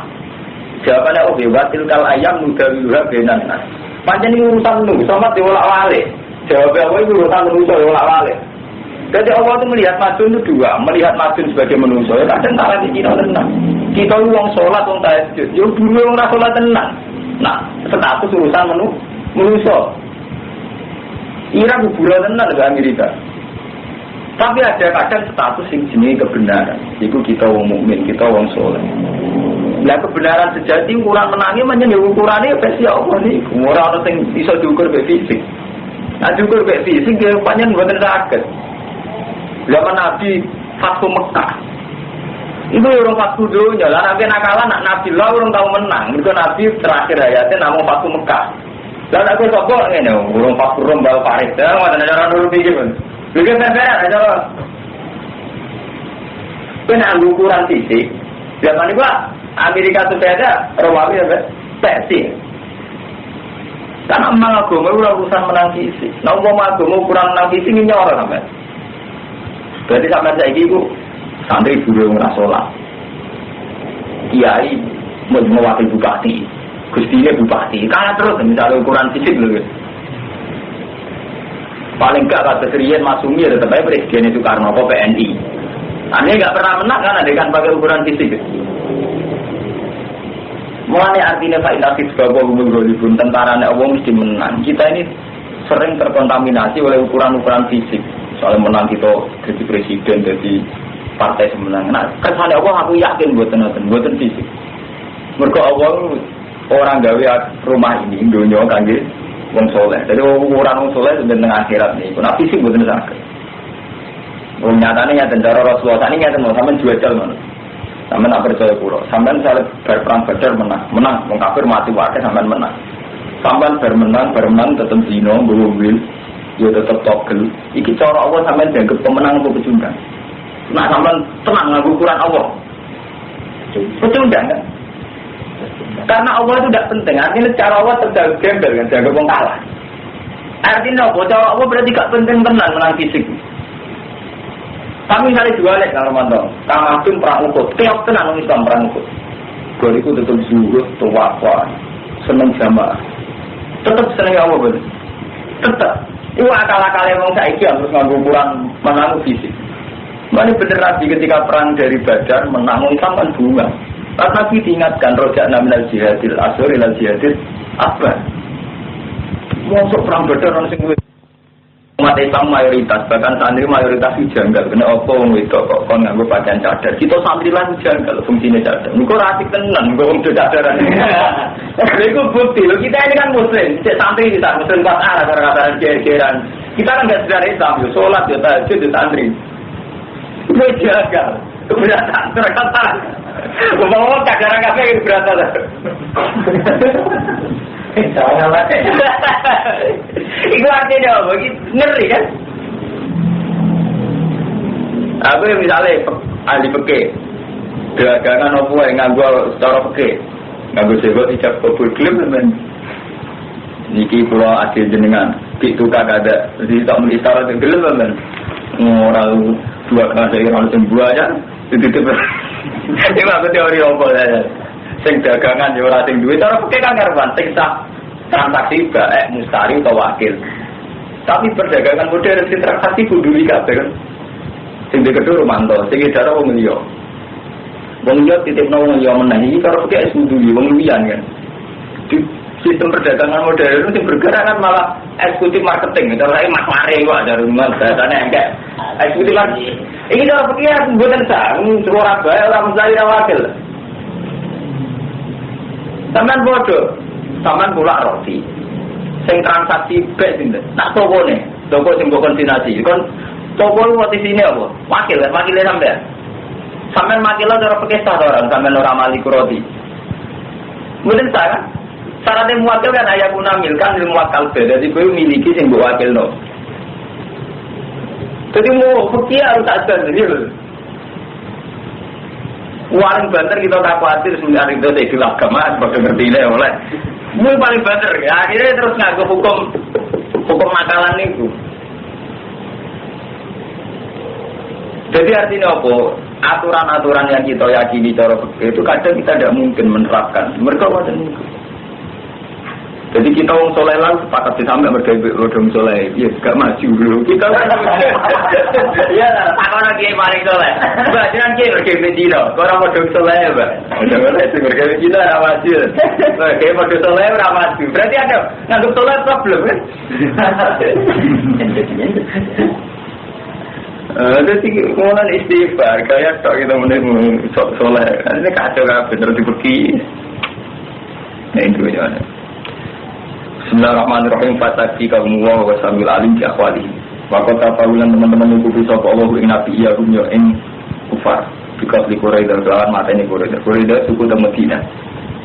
Jawabannya oh watil kal ayam nudaluha benan nas. Pancen iki urusan nu, sama diolak-walik. Jawabnya apa itu urusan manusia diolak-walik. Jadi Allah itu melihat madun itu dua, melihat madun sebagai manusia. Ya kadang cara di kita tenang. Kita uang sholat, uang tahajud. Ya dulu uang sholat tenang. Nah, status urusan manusia. Irak kuburan tenang ke Amerika. Tapi ada kadang status yang jenis kebenaran. Itu kita uang mukmin, kita uang sholat. Nah kebenaran sejati ukuran menangnya menjadi ukurannya versi Allah nih. Orang yang bisa diukur ke fisik. Nah diukur ke fisik dia panjang buatan sakit. Zaman Nabi Fathu Mekah itu orang Fathu dunia lah. Nabi nakalan Nabi lah orang tahu menang. Mereka Nabi terakhir hayatnya namun Fathu Mekah. Dan aku sopo ini orang Fathu Rom bal Farid. Dah mana cara dulu pikir pun. Pikir benar aja loh. Kena ukuran fisik. Zaman itu Amerika sudah ada Romawi apa? Persia. Karena memang agama itu urusan menang fisik. Nah umpama agama ukuran menang fisik ini orang sampai. Berarti sampai saya itu santri dulu ngerasolah. Kiai mewakil bupati, gustinya bupati. Karena terus misalnya ukuran fisik loh. Paling enggak kata serian Masumi ya tetap aja presiden itu karena apa PNI. Aneh enggak pernah menang kan ada kan pakai ukuran fisik. Mulai artinya Pak Inafis bahwa pun tentaranya Allah mesti menang. Kita ini sering terkontaminasi oleh ukuran-ukuran fisik. Soalnya menang kita jadi presiden, jadi partai semenang. Nah, kersane Allah aku yakin mboten fisik. Mergo Allah orang gawe rumah ini dunya kangge wong saleh. Jadi ukuran wong saleh teng akhirat niku. Nah fisik mboten saged. Wong nyatane nyata cara Rasulullah tani nyata mau sampean jual ngono. Sampean nak percaya kula. Sampean saleh bar perang Badar menang. Wong kafir mati wae sampean menang. Sampean bar menang tetep zina, ngombil, ya tetep togel. Iki cara Allah sampean dianggap pemenang atau pecundang. Nak sampean tenang nganggo ukuran Allah. Pecundang kan? Karena Allah itu tidak penting. Artinya cara Allah terjaga gembel kan, jaga wong kalah. Artinya apa? Cara Allah berarti gak penting tenang menang fisik. Kami kali dua lek kalau mantap. Kamatum perang Uhud, tiap tenang Islam perang Uhud. Goriku tetap zuhud, tawakal, seneng jamaah. Tetap seneng Allah betul. Tetap. Itu akal-akal yang saiki harus nganggo ukuran menang fisik. Mana bener Nabi ketika perang dari Badar menang Islam kan bunga. Karena Nabi diingatkan rojak minal jihadil asur ilal jihadil akbar. Masuk perang Badar orang sing umat Islam mayoritas, bahkan santri mayoritas itu janggal. Kena apa wong wedok kok kon nganggo pakaian cadar. Kita santri lan janggal fungsinya cadar. Engko ra asik tenan engko wong cadaran. Iku bukti lho, kita ini kan muslim, cek santri kita muslim pas arah kata-kata geran. Kita kan enggak sedar Islam, yo salat yo tahajud yo santri. Itu janggal. Keberatan terkata. Bawa cadaran kafe itu beratan. Jangan lah. Itu artinya apa? Ngeri kan? Aku misalnya ahli peke, dagangan apa yang nganggo secara peke, nganggo sebab tidak kubur klub teman. Niki pulau adil jenengan, itu kakak ada, jadi tak mengisara gelem teman. Orang dua kali orang sembuh aja, itu. Ini aku teori apa saya? Sing dagangan yo ora sing duwe cara peke kan karuan sing transaksi baik mustari atau wakil. Tapi perdagangan modern sing transaksi kudu kabeh kan. Sing kedua romanto, sing dara wong liya. Wong liya titipno wong liya meneh iki karo peke kudu wong liyan kan. Di sistem perdagangan modern sing bergerak kan malah eksekutif marketing, cara mas mare kok ada rumah bahasane enggak. Eksekutif lagi. Iki cara peke mboten sah, ora bae ora mustari wakil. Sampeyan bodoh, sampeyan pula roti. Sing transaksi bek sinten? Tak tokone, toko sing mbok konsinasi. Kon toko lu di sini apa? Wakile sampeyan. Sampeyan makila cara pekesa orang, sampeyan ora mali roti. Mboten salah. Syaratnya muwakil kan ayat kunamil kan ilmu wakal beda. Jadi kowe miliki sing mbok wakilno. Jadi mau fikih harus tak sendiri. Paling banter kita tak khawatir sebenarnya itu tidak agama sebagai ngerti ini oleh mulai paling banter ya akhirnya terus ngaku hukum nakalan itu. Jadi artinya apa? Aturan-aturan yang kita yakini cara itu kadang kita tidak mungkin menerapkan. Mereka macam itu. Jadi kita orang soleh lah sepakat disampai bergaya rodong soleh, ya gak maju dulu. Kita ya lah, takkan lagi paling soleh. Mbak jangan kira bergaya Medina, orang rodong soleh ya mbak. Jangan lah bergaya Medina tidak maju. Bergaya rodong soleh tidak maju. Berarti ada nganggap soleh problem kan? Jadi kemudian istighfar, kayak tak kita menemu soleh. Ini kacau kan, bener dipergi. Nah itu ya. Bismillahirrahmanirrahim. Fataki kaum wa sambil alim di akhwali. Maka tafahulan teman-teman yang kubis apa Allah ing nabi iya rumyo ing kufar. Bikaf li Quraidah dan matanya Quraidah suku dan Medina.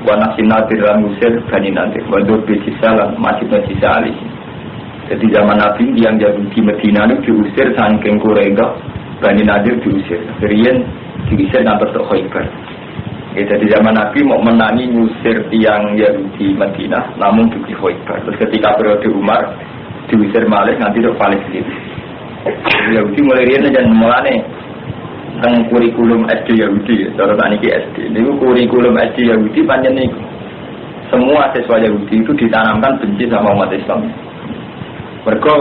Wa nafsin nadir dan musir bani nadir. Wa dur bisisalan masjidnya sisa alih. Jadi zaman Nabi yang Yahudi Medina itu diusir saking Quraidah, bani nadir diusir. Kemudian diusir nanti ke Khaybar. Ya, jadi zaman Nabi mau menangi ngusir tiang Yahudi Madinah, namun di Khaybar. Terus ketika periode Umar diusir Malik nanti ke Palestina. Yahudi mulai rian dan mulane tentang kurikulum SD Yahudi, cara tani ke SD. Ini kurikulum SD Yahudi panjang nih. Semua siswa Yahudi itu ditanamkan benci sama umat Islam. Mereka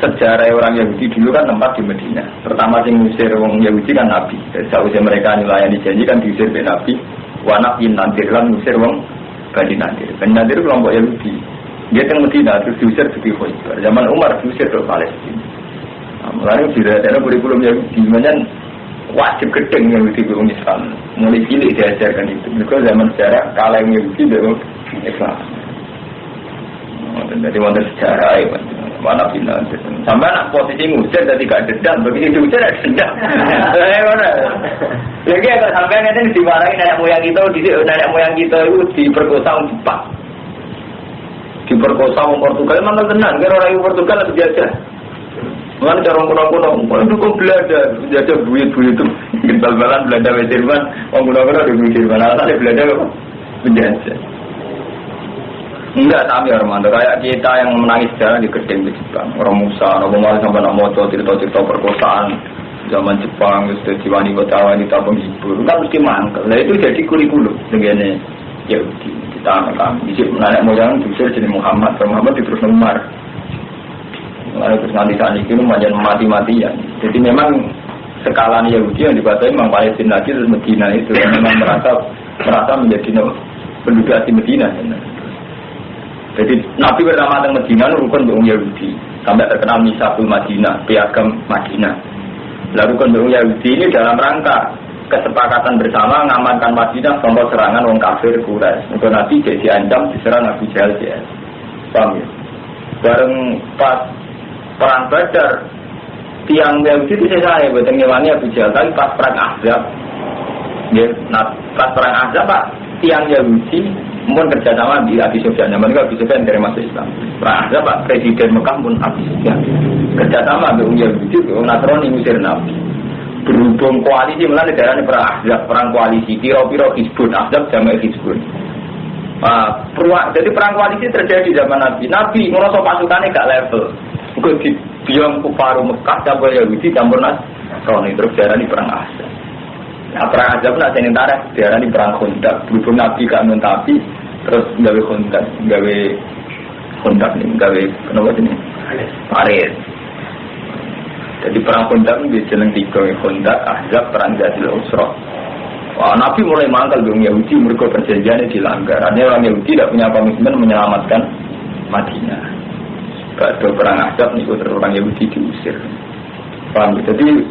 sejarah orang Yahudi dulu kan tempat di Medina. Pertama yang ngusir orang Yahudi kan Nabi. Dari sausnya mereka nyulayani janji kan diusir oleh Nabi. Wanak nantir kan ngusir orang Bani Nadir. Bani Nadir kelompok Yahudi. Dia yang Medina terus diusir ke Khaybar. Zaman Umar diusir ke Palestina. Mulanya tidak ada kurikulum Yahudi. Kemudian wajib gedeng Yahudi ke Islam. Mulai cilik diajarkan itu. Because zaman sejarah kalah Yahudi dari Islam. Jadi wonder sejarah ya, mana final. Sampai nak posisi ngusir jadi gak dendam, begitu diusir ada dendam. Mana? Lagi kalau sampai nanti dimarahin nenek moyang kita itu diperkosa orang Jepang, diperkosa orang Portugal. Mana tenang? Kira orang Portugal lebih biasa. Mana cara orang kuno dukung Belanda, jajah buyut itu, bal-balan Belanda Jerman, orang kuno dukung Jerman. Alasannya Belanda apa? Penjajah. Enggak, tapi Armando kayak kita yang menangis sejarah di gedeng di Jepang. Orang Musa, orang Malah sampai nak moco cerita-cerita perkosaan zaman Jepang, terus diwani wanita penghibur, kan mesti mangkel. Nah itu jadi kurikulum dengan Yahudi. Kita anak di sini nenek moyang diusir jadi Muhammad terus Umar. Lalu terus nanti saat ini macam mati-matian. Jadi memang skala Yahudi yang dibatai memang Palestina lagi terus Medina itu memang merasa menjadi penduduk asli Medina. Jadi Nabi pertama datang Medina rukun untuk Yahudi sampai terkenal Misaful Madinah, piagam Madinah. Lalu rukun untuk Yahudi ini dalam rangka kesepakatan bersama mengamankan Madinah contoh serangan orang kafir Quraisy. Untuk Nabi jadi diancam diserang Abu Jahal ya. Paham ya? Bareng pas perang Badar tiang Yahudi itu saya buatan ngewangi Abu Jahal, tapi pas perang Ahzab ya, pas perang Ahzab Pak tiang Yahudi pun kerjasama di Abi Sufyan. Zaman itu Abi Sufyan dari masuk Islam. Perang Pak Presiden Mekah pun Abi Sufyan kerjasama dengan Yahudi, Nasrani ngusir Nabi. Berhubung koalisi melalui negara ini perang koalisi. Piro-piro Hizbun, Ahzab jamak Hizbun. Jadi perang koalisi terjadi zaman Nabi. Nabi ngerasa pasukannya gak level. Mungkin di biang kufaru Mekah campur Yahudi campur Nasrani terus darah ini perang Ahzab. Nah, perang Ahzab nak jadi tarikh darah ini perang Khandaq. Berhubung Nabi gak mentapi terus gawe Khandaq nih, gawe kenapa ini? Paris. Jadi perang Khandaq ini jeneng 3 Khandaq, Ahzab, perang Dzil Usra. Wah, Nabi mulai mangkal dengan Yahudi mereka perjanjiannya dilanggar. Artinya orang Yahudi tidak punya komitmen menyelamatkan Madinah. Pada perang Ahzab nih orang Yahudi diusir. Paham? Jadi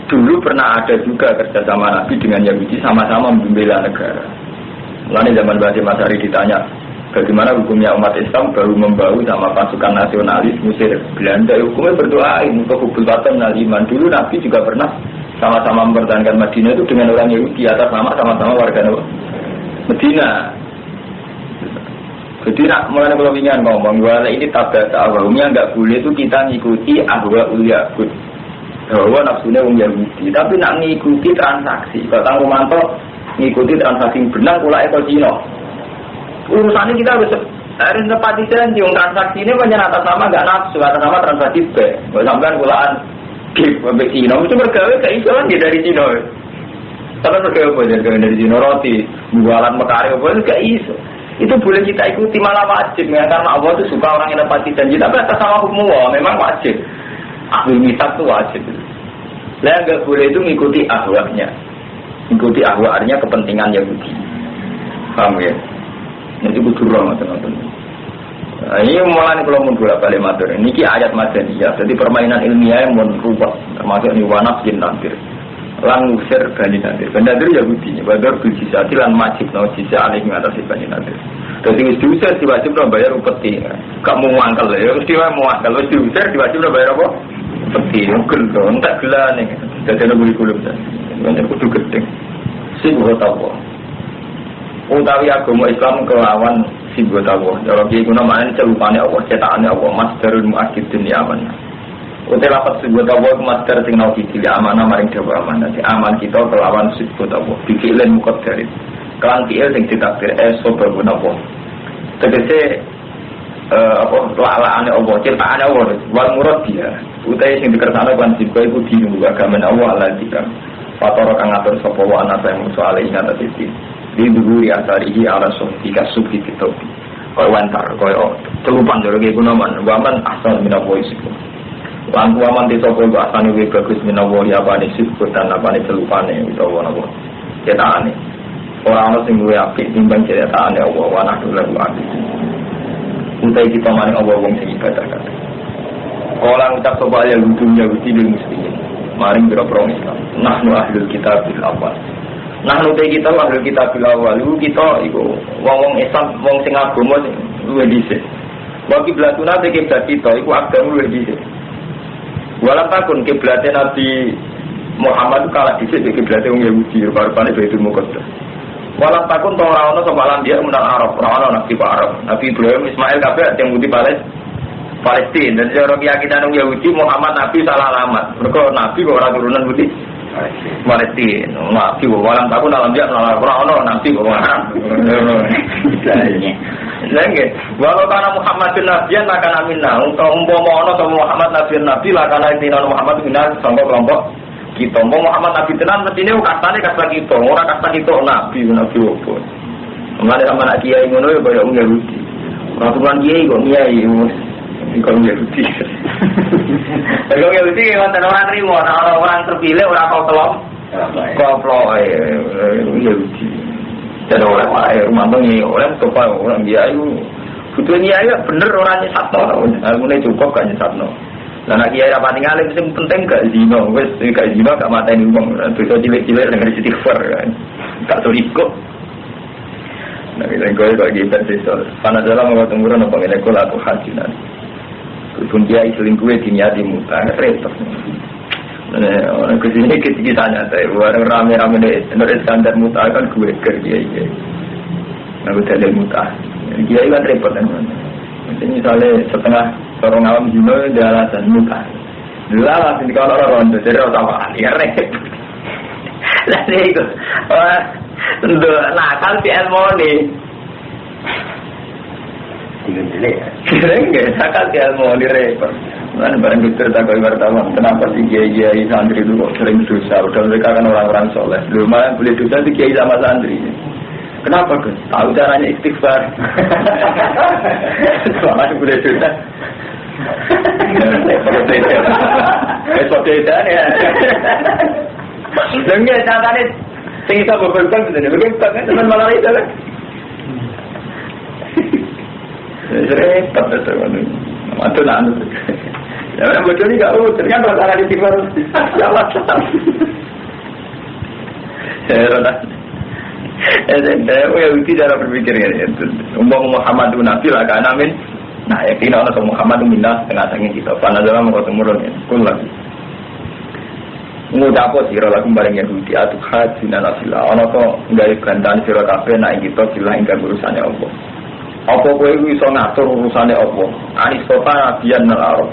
dulu pernah ada juga kerjasama Nabi dengan Yahudi sama-sama membela negara. Mulanya zaman Basim Asy'ari ditanya bagaimana hukumnya umat Islam baru membahu sama pasukan nasionalis Mesir Belanda. Hukumnya berdoa untuk hubul watan dan iman. Dulu Nabi juga pernah sama-sama mempertahankan Madinah itu dengan orang Yahudi atas nama sama-sama warga Madinah. Jadi nak mulai kelebingan ngomong bahwa ini tabah awalnya nggak boleh itu kita ngikuti ahwa ulyakut. Bahwa nafsunya Yahudi, tapi nak ngikuti transaksi. Kalau Tang Romanto ngikuti transaksi benar pula ekor Cina. Urusannya kita harus nepati janji. Transaksi ini banyak atas nama nggak nafsu, atas nama transaksi B. Kalau sampean pulaan gig sampai Cina, itu bergawe keisolan dari Cina. Kalau bergawe dari Cina roti, jualan mekari apa itu gak iso. Itu boleh kita ikuti malah wajib ya, karena Allah itu suka orang yang nepati janji. Tapi atas nama hukum Allah memang wajib. Ahli misak itu wajib. Lah nggak boleh itu ngikuti ahwaknya, ngikuti ahwaknya kepentingan Yahudi. Paham ya? Ini kudu orang teman-teman. Ini mulai kalau mau bolak balik matur. Ini ayat madaniyah. Jadi permainan ilmiah yang merubah, termasuk ini wanaf jin nantir. Lang usir Bani Nadir. Bani Nadir Yahudi. Badar bijisati lan majib no jisa alih mengatasi Bani Nadir. Jadi wis diusir diwajib no bayar upeti. Gak mau mangkal ya. Mesti mau mangkal. Wis diusir diwajib no bayar apa? Upeti. Mungkin tuh. Entah gila nih. Jadi ada kurikulum. Ini kudu gedeng. Si buat apa? Utawi agama Islam kelawan si buat apa? Kalau dia guna mana celupane Allah, cetakannya Allah. Masdarul mu'akid dunia aman. Utai lapat sebut Allah master sing nau kiki amanah maring dewa amanah. Si aman kita kelawan sebut Allah. Bikilen mukot garis. Kelan fiil sing ditakdir sobabun Allah. Tegese lalaane Allah, ciptaane Allah. Wal murad dia. Utai sing dikersane kan sibuk iku dinu agama Allah ala dikam. Fatara kang ngatur sapa wa ana sing soal ing atas iki. Di dhuwuri asarihi ala sufika subhi kitobi. Kaya wantar, kaya telupan jare gunaman. Waman asal minawa isiku. Lampu aman di sopol itu asal ini bagus minawa ya apa ini sifat dan apa ini celupane utawa apa cetaane orang-orang yang gue apik timbang cetaane Allah wanah dulu lagu apik utai kita maning Allah wong sing ibadah kata orang ucap sopa ya ludunya gusti bil muslimin maring biro-biro Islam. Nahnu ahlul kitab bil awal. Nahnu te kita ahlul kitab bil awal. Kita iku wong-wong Islam, wong sing agama luwih dhisik. Wa kiblatuna te kiblat kita iku agama luwih dhisik. Walau takun kiblate Nabi Muhammad kalah dhisik iki kiblate wong Yahudi, rupa-rupane Baitul Muqaddas. Walau takun to ora ono sapa lan dia menang Arab, ora ono nabi Arab. Nabi Ibrahim, Ismail kabeh yang Yahudi Palestina. Dan cara keyakinan wong Yahudi Muhammad nabi salah alamat. Mergo nabi kok ora turunan putih Palestina. Nabi kok walau takun alam dia ora ono nabi kok ora. Lagi, walau karena Muhammadun Nabiyan lah karena minna. Untuk umpama ono sama Muhammad Nabi lah karena intinya Muhammad minna sampai kelompok kita. Muhammad Nabi tenan mesti ini kastane kasta kita. Orang kasta kita Nabi opo. Mengenai sama nak kiai ngono ya kaya wong Yahudi. Ratusan kiai kok kiai kok Yahudi. Kalau Yahudi wonten orang trimo, orang terpilih orang kau telom. Koplo Yahudi. Jadi orang rumah bengi, orang sopan, orang dia itu butuhnya ya bener orangnya satu, mulai cukup kan satu. Nah nak dia apa tinggal itu penting gak zino, wes gak zino gak mata ini uang, bisa cilik-cilik dengan istighfar kan, gak terikut. Nah kita kau kita sih, panas dalam waktu murah nampak ini kau laku hajinan. Pun dia selingkuh di nyati muta, repot. Orang kesini kita nyata, orang rame-rame dari standar muta kan gue kerja ya. Aku dari muta, dia kan repot kan. Misalnya setengah orang awam juga ada alasan muta. Lalas ini kalau orang rondo jadi orang apa? Ya repot. Lalu itu, untuk nakal si Elmoni. Enggak, nakal si Elmoni repot. Kan barang dokter tak kau wartawan, kenapa sih kiai santri itu kok sering dosa? Udah mereka kan orang-orang soleh. Lumayan boleh dosa sih kiai sama santri. Kenapa Gus? Tahu caranya istighfar. Soalnya boleh dosa. Beda ya. Enggak caranya sing iso berbang sebenarnya. Berbang kan teman malah itu kan. Repot teman. Mantu nanti. Ya orang bodoh ini gak urus, kan rasa di timur jawab Yahudi cara berpikir gitu. Muhammad Nabi lah kan amin. Nah yakin Allah Muhammad minna tengah-tengah kita. Pana dalam kota murni pun lagi. Ngudapo sira lagu bareng Yahudi atuh hajina nasila. Ana kok gawe gandan sira kabeh nek kita bilang ing urusane Allah. Apa kowe iso ngatur urusane Allah? Aristoteles nabiyan al-Arab.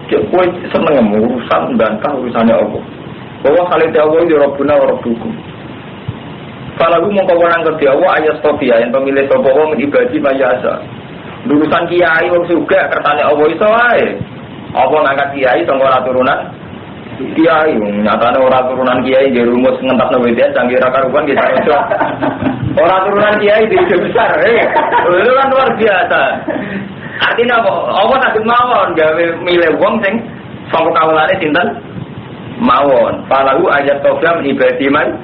Kowe seneng urusan bantah urusannya Allah. Bahwa khalid Allah itu Rabbuna wa Rabbukum. Kalau mau kawan kerja Allah ayat Sofia yang pemilih sopo wong ibadi mayasa. Urusan kiai wong juga kertane Allah iso wae. Apa ngangkat kiai sanggo ora turunan kiai nyatane ora turunan kiai di rumus ngentasno WTS canggih ra karuan gitu. Ora turunan kiai di besar. Itu kan luar biasa. Artinya apa? Allah sakit mawon gawe milih wong sing sangko kawulane sinten mawon. Falahu ayat taufiq ibadi man.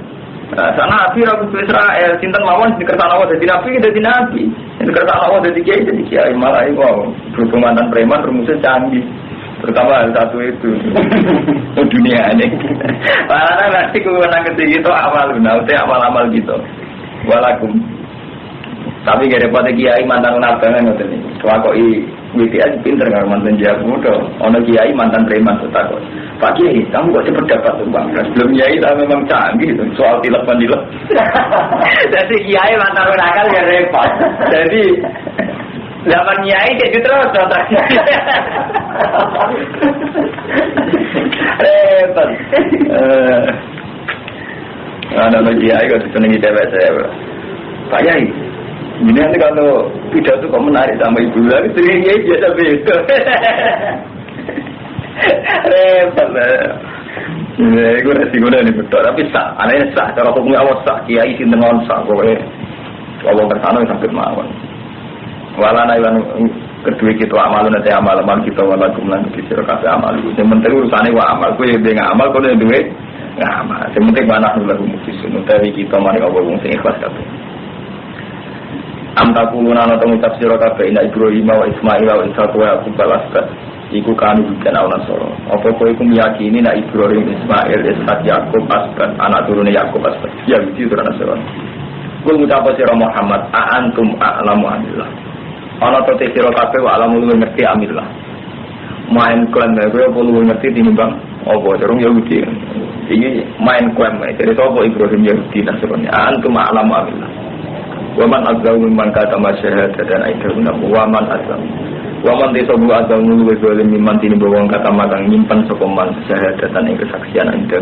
Sana nabi Rasul Israel sinten mawon dikersakno Allah dadi nabi dadi nabi. Dikersakno Allah dadi kiai malah iku berhubung mantan preman rumusnya canggih. Terutama satu itu. Dunia ini. Karena nanti kewenangan ketiga itu amal gitu. Walakum. Tapi gak repot kiai mantan nabangan ngoten iki. Wakoi WTS pinter karo mantan jago muda. Ono kiai mantan preman takut. Pak Kiai, kamu kok cepet dapat uang? Sebelum kiai tak memang canggih soal tilep. Jadi kiai mantan nakal ya repot. Jadi zaman kiai kayak gitu terus repot. Ada kiai kok senengi dewek saya. Pak Kiai, ini nanti kalau pidato kok menarik sama ibu lagi, seringnya biasa beda. Repot lah. Gue resiko nih betul, tapi sah. Anehnya sah. Cara hukumnya awal sah. Kiai sinten non sah. Pokoknya kalau bersama sakit mawon. Walana iwan kedua kita amal nanti amal kita walakum lan kita kasih amal. Yang penting urusannya wa amal. Gue yang dengan amal, gue yang duit nggak amal. Yang penting mana lagu mukisun. Tapi kita mari awal sing ikhlas kabeh. Am takuluna ana temu tafsir kabeh ina Ibrahim wa Ismail wa Ishaq wa Yaqub al-Asbad. iku kanu bukan awan soro. Apa-apa iku meyakini nak Ibrahim, Ismail, Ishak, Yakub, Asbat, anak turune Yakub, Asbat. Ya iki turun soro. Kul ngucap sira Muhammad, a antum a'lamu amillah. Ana to te sira kabeh wa alamu ngerti amillah. Main klaim kowe perlu ngerti tinimbang apa durung Yahudi. Iki main klaim dari sapa Ibrahim Yahudi Nasrani. A antum a'lamu amillah. Wa man azzamu man katama syahadatan aiduna wa man azzamu waman desa bu adamu luwih zalim mimman tini bawang kata matang nyimpen saka man syahadatan ing kesaksian anda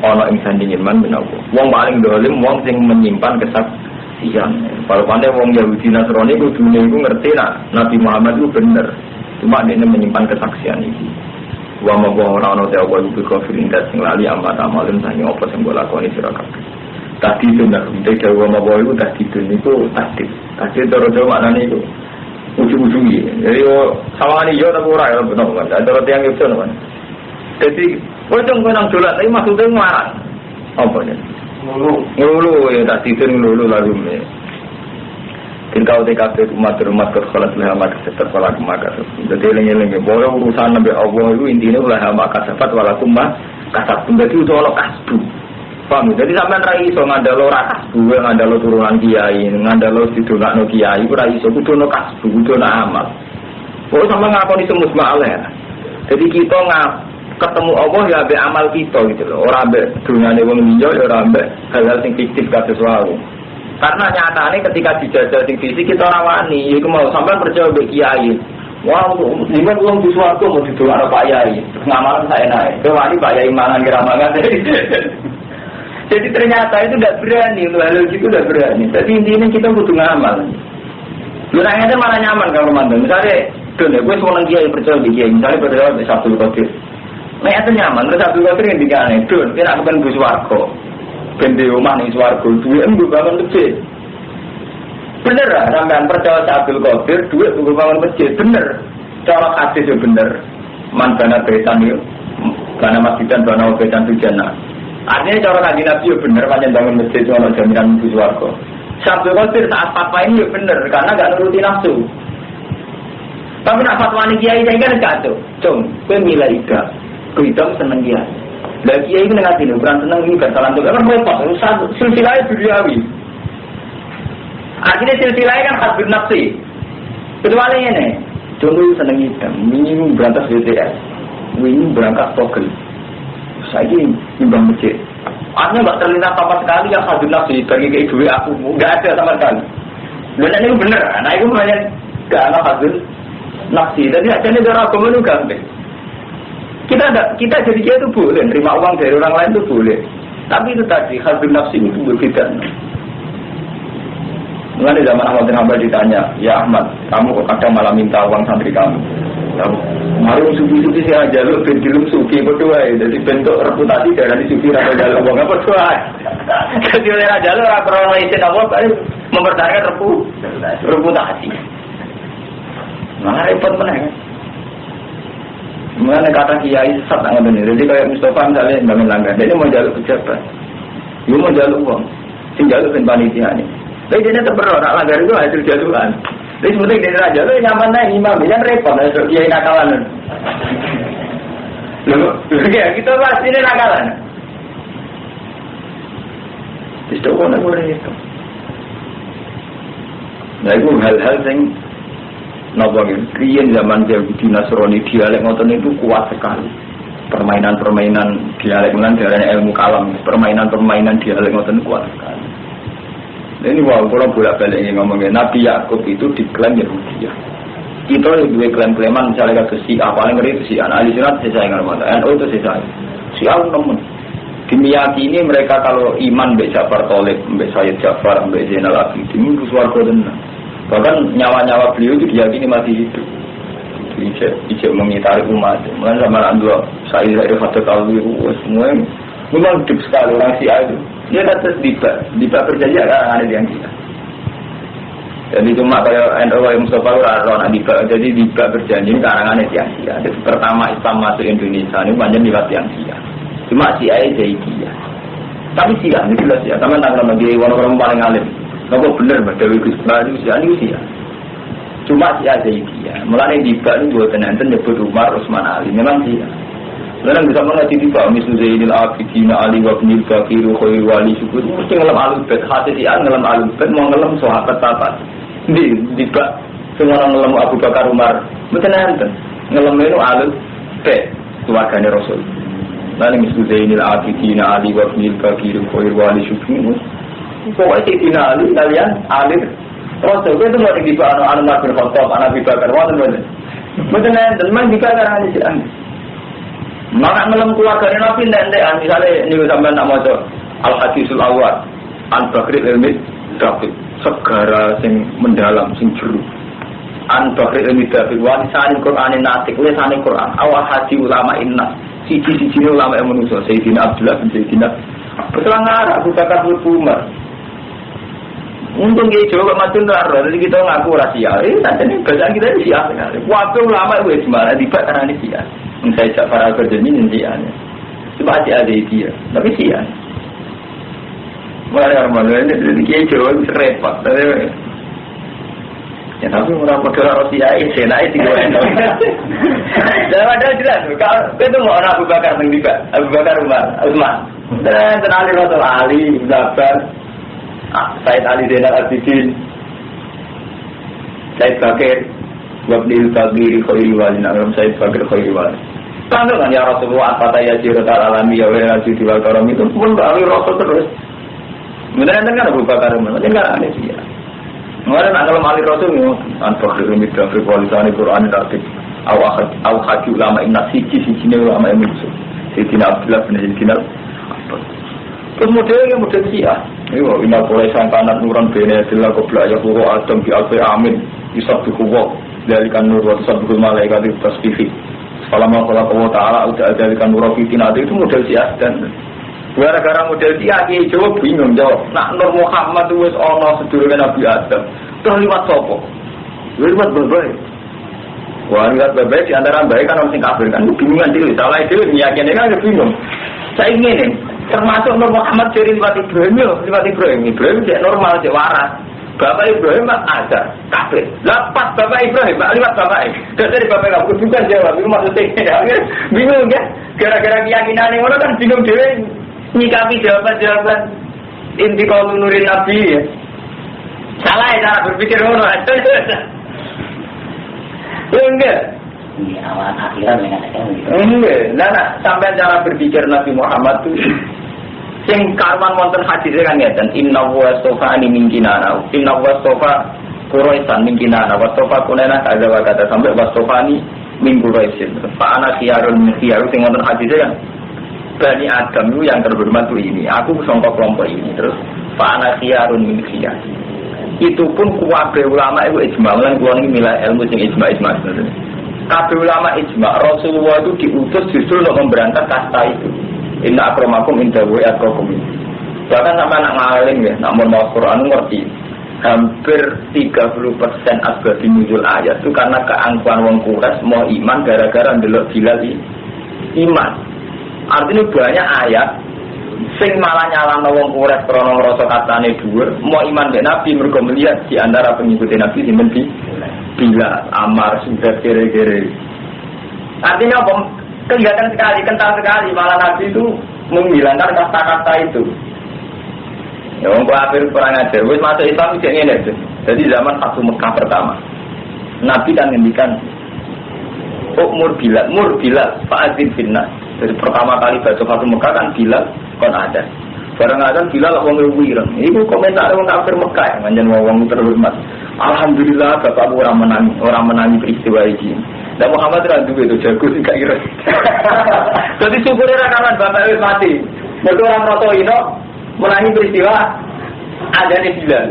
ana ing sandingin man menawa wong paling zalim wong sing menyimpan kesaksian. Balapane wong Yahudi Nasrani kudune iku ngerti nak Nabi Muhammad itu bener, cuma dia menyimpan kesaksian iki. Wa monggo ora ana te apa iku kafirin sing lali amat amalin sange apa sing bola lakoni sira kabeh. Tadi bener, dhewe wa monggo iku tadi niku tadi. Tadi cara maknane iku ujung-ujungnya, jadi sama ini yo tapi orang ya benar kan, ada orang yang itu kan. Jadi, pocong benang dolat, tapi maksudnya ngarang, apa ni? Ngulu ya tak tidur ngulu lalu ni. Tingkau TKP umat kerjalan leha maka sepat walakum maka. Jadi lengi-lengi, boleh urusan nabi Allah itu intinya leha maka sepat walakum maka. Jadi itu Allah kasbu. Paham? Jadi sampean ra iso ngandalo ra kasbu, ngandalo turunan kiai, ngandalo didonakno kiai, ora iso kudu kasbu, kudu amal. Kok sampean ngakoni semus ma'aleh. Jadi kita ketemu Allah ya ambek amal kita gitu loh. Ora ambek dungane wong liya ya ora ambek hal-hal sing fiktif kados wae. Karena nyatane ketika dijajal sing fisik kita ora wani, iku mau sampean percaya mbek kiai. Wah, liman wong di swarga mau didongakno Pak Yai. Ngamalan sak enake. Wani Pak Yai mangan kira mangan. Jadi ternyata itu tidak berani, lalu gitu tidak berani. Jadi intinya kita butuh ngamal. Lunanya malah nyaman kalau mantan. Misalnya, gue semua orang kiai percaya di kiai. Misalnya percaya di Sabtu Qadir. Nah itu nyaman. Terus Sabtu Qadir yang dikane, don, kita akan bus warga. Bende rumah nih warga. Duit gue bangun masjid. Bener lah, sampean percaya Sabtu Qadir, duit gue bangun masjid. Bener. Cara hadis itu bener. Man bana besan itu, bana masjidan bana besan tujana. Artinya cara kaji Nabi ya bener, panjang bangun masjid itu ada jaminan menuju swarga. Sabtu Qadir saat fatwa ini ya bener, karena gak nuruti nafsu. Tapi nak fatwa ini kiai saya kan kacau. Cung, gue milih ida, gue hitam seneng kiai. Lah kiai ini ngasih nih, bukan seneng ini bersalah untuk kan repot. Silsilahnya duniawi. Artinya silsilahnya kan hasbun nafsi. Kecuali ini, cung gue seneng hitam, ini berantas BTS, ini berangkat togel. Saya ini imbang masjid. Artinya nggak terlintas sama sekali yang hadun nafsi bagi ke duit aku nggak ada sama sekali. Dan ini bener. Nah itu banyak nggak ada hadun nafsi. Jadi akhirnya darah agama itu gampang. Kita jadi dia itu boleh terima uang dari orang lain itu boleh. Tapi itu tadi hadun nafsi itu berbeda. Mulai zaman Ahmad bin Hanbal ditanya, ya Ahmad, kamu kadang malah minta uang santri kamu. Mari suki-suki saya jaluk bentilum suki berdua, jadi bentuk reputasi dari suki rasa jaluk uang berdua. Jadi oleh jaluk orang izin Allah tadi mempertahankan reputasi. Mana repot mana kan? Mengenai kata kiai sesat nggak benar. Jadi kayak Mustafa misalnya bangun langgar, dia mau jaluk pejabat, dia mau jaluk uang, tinggal ben panitia nih. Tapi dia terperok, langgar itu hasil jalukan. Jadi sebetulnya dia raja, lu nyaman naik imam, jangan repot, dia nakalan. Loh, kita pasti ini nakalan. Itu kok nak boleh itu. Nah itu hal-hal yang nabangin. Krian zaman Yahudi Nasrani dialek ngoten itu kuat sekali. Permainan-permainan dialek ngoten darahnya ilmu kalam. Permainan-permainan dialek ngoten kuat sekali. Ini wow, kalau bolak-balik ngomongin Nabi Yakub itu diklaim Yahudi. Kita dua klaim-klaiman misalnya kasus si A paling ngeri itu si A. Ali Sunat saya nggak mau. NU itu saya. Si A temen. Dimiyakini mereka kalau iman Mbak Ja'far Thalib, Mbak Sayyid Ja'far, Mbak Zainal Abidin itu swarga tenan. Bahkan nyawa-nyawa beliau itu diyakini masih hidup. Ijek mengitari umat. Mulai sama Andua, Sayyid Fatul Talwi, semua memang hidup sekali orang si A itu. Dia kata dibak berjanji akan ada yang kita. Jadi cuma kayak NU Mustafa Ron dibak, jadi dibak berjanji karangan yang sia. Jadi pertama Islam masuk Indonesia ini panjang diwat yang sia. Cuma si A jadi dia. Tapi sia ini jelas ya. Teman tanggal lagi orang paling alim. Nopo bener Mbak Dewi Gus Bayu sia ini sia. Cuma si Zaidiyah. Mulane tiba ini buat enten nyebut Umar, Utsman, Ali. Memang dia. Lalu bisa mengerti tiba misal Zainil Abidin, Ali wa Ibnul Bakir, Khairul Wali Syukur. Mesti ngelam alubet, hati si an ngelam alubet, mau ngelam sahabat apa? Tiba semua orang ngelam Abu Bakar, Umar. Mesti enten ngelam itu alubet keluarganya Rasul. Lalu misal Zainil Abidin, Ali wa Ibnul Bakir, Khairul Wali Syukur. Pokoknya Sayyidina Ali kalian alir Rasul itu mau tiba Umar bin Khattab, Abu Bakar, wonten. Mesti enten memang dibakar hanya si an. Maka ngelam keluarga Nabi nentekan misalnya ini sampai nak maca Al-Hadisul Awwal An-Bakri Ilmi David segara sing mendalam sing jero An-Bakri Ilmi David wanisane Qur'ane natik lisane Qur'an awal hadi ulama innas siji-siji ulama yang manusia Sayyidina Abdullah bin Sayyidina berselangar Abu Bakar bin Umar. Untung dia coba macam tu jadi kita ngaku rahasia. Nanti bacaan kita di siap sekali. Waktu ulama itu cuma di karena di siap. Saya cakap para kerja ini nantiannya. Sebab ada dia, tapi siap. Mulai orang-orang ini dia coba repot. Ya tapi orang modal rahasia ini naik tiga orang. Dalam ada jelas. Kalau itu mau orang Abu Bakar mengibat, Abu Bakar Umar, Utsman. Dan Ali Rasul Ali, Zabar. Said Ali Zainal Abidin Said Bakir Wabdil Bagiri Khairi Wali Na'am Said Bakir Khairi Wali Tanda kan ya Rasulullah Kata ya Jirotal Alami Ya Wala Judi Wal Karam itu pun Ali Rasul terus Benar-benar kan Abu Bakar Mungkin kan aneh sih ya Mengenai nak kalau Ali Rasul An-Bakir Umidra Walisani Quran Ratib Al-Hadi Ulama Inna Siji-sijine Ulama Inna Sayyidina Abdullah bin Sayyidina Terus modelnya model Syiah. Ini inna boleh sangkanat nuran bina adalah qabla yahuwa adam bi alfi amin yusabbihu wa dzalikan nur wa tusabbihul malaikatu tasbihi. Salama Allah taala udah dzalikan nur fitina itu model Syiah dan gara-gara model Syiah iki jawab bingung jawab. Nak Nur Muhammad wis ana sedurunge Nabi Adam. Terus liwat sapa? Liwat babai. Wah, liwat babai di antara baik kan orang sing kafir kan bingungan dhewe. Salah dhewe meyakini kan bingung. Saya ingin termasuk Nur Muhammad dari lewat Ibrahim, dia normal, dia waras. Bapak Ibrahim ada, kafir. Lepas Bapak Ibrahim, lewat Bapak. Dari Bapak kamu bukan jawab, itu maksudnya. Bingung ya, gara-gara keyakinan yang orang kan bingung dia nyikapi jawaban-jawaban inti kalau nurin Nabi ya. Salah ya cara berpikir orang. Enggak.
Ini awal akhiran mengatakan gitu.
Enggak, nah sampai cara berpikir Nabi Muhammad itu sing karwan wonten hadis kan ya dan inna wa sofa ani mingkinana inna wa sofa Quraisan mingkinana wa sofa kunena ada kata sampai wa sofa ani min Quraisin fa ana khiyarun khiyarun sing wonten hadis kan Bani Adam itu yang terhormat itu ini aku sangka kelompok ini terus fa ana khiyarun min khiyar itu pun kuwabe ulama itu ijma lan kuwi milah ilmu sing ijma sebenarnya. Kabeh ulama ijma Rasulullah itu diutus justru untuk memberantas kasta itu. Inna akramakum indallahi atqakum. Bahkan sampai anak ngalim ya, namun mau Quran ngerti. Hampir 30% asbab nuzul ayat itu karena keangkuhan wong Quraisy mau iman gara-gara ndelok Bilal iman. Artinya banyak ayat sing malah nyalahno wong Quraisy krana ngrasa katane dhuwur, mau iman mek Nabi mergo melihat di antara pengikut Nabi sinten Bila Amar sudah kere-kere. Artinya apa? Kelihatan sekali, kental sekali. Malah Nabi itu menghilangkan kata-kata itu. Ya, orang kafir kurang ajar. Wis masuk Islam itu ini. Jadi zaman Fatu Mekah pertama, Nabi kan ngendikan, Mur Bilal, Fa'adzin finnas. Jadi pertama kali baca Fatu Mekah kan Bilal kon ada. Barang ada Bilal wong wireng. Iku komentar wong kafir Mekah, manjen wong terhormat. Alhamdulillah bapak orang menangi peristiwa ini. Dan Muhammad randu itu jago sih gak kira. Jadi syukurnya karena bapak itu mati. Mereka orang roto ini menangi peristiwa ada di Bilal.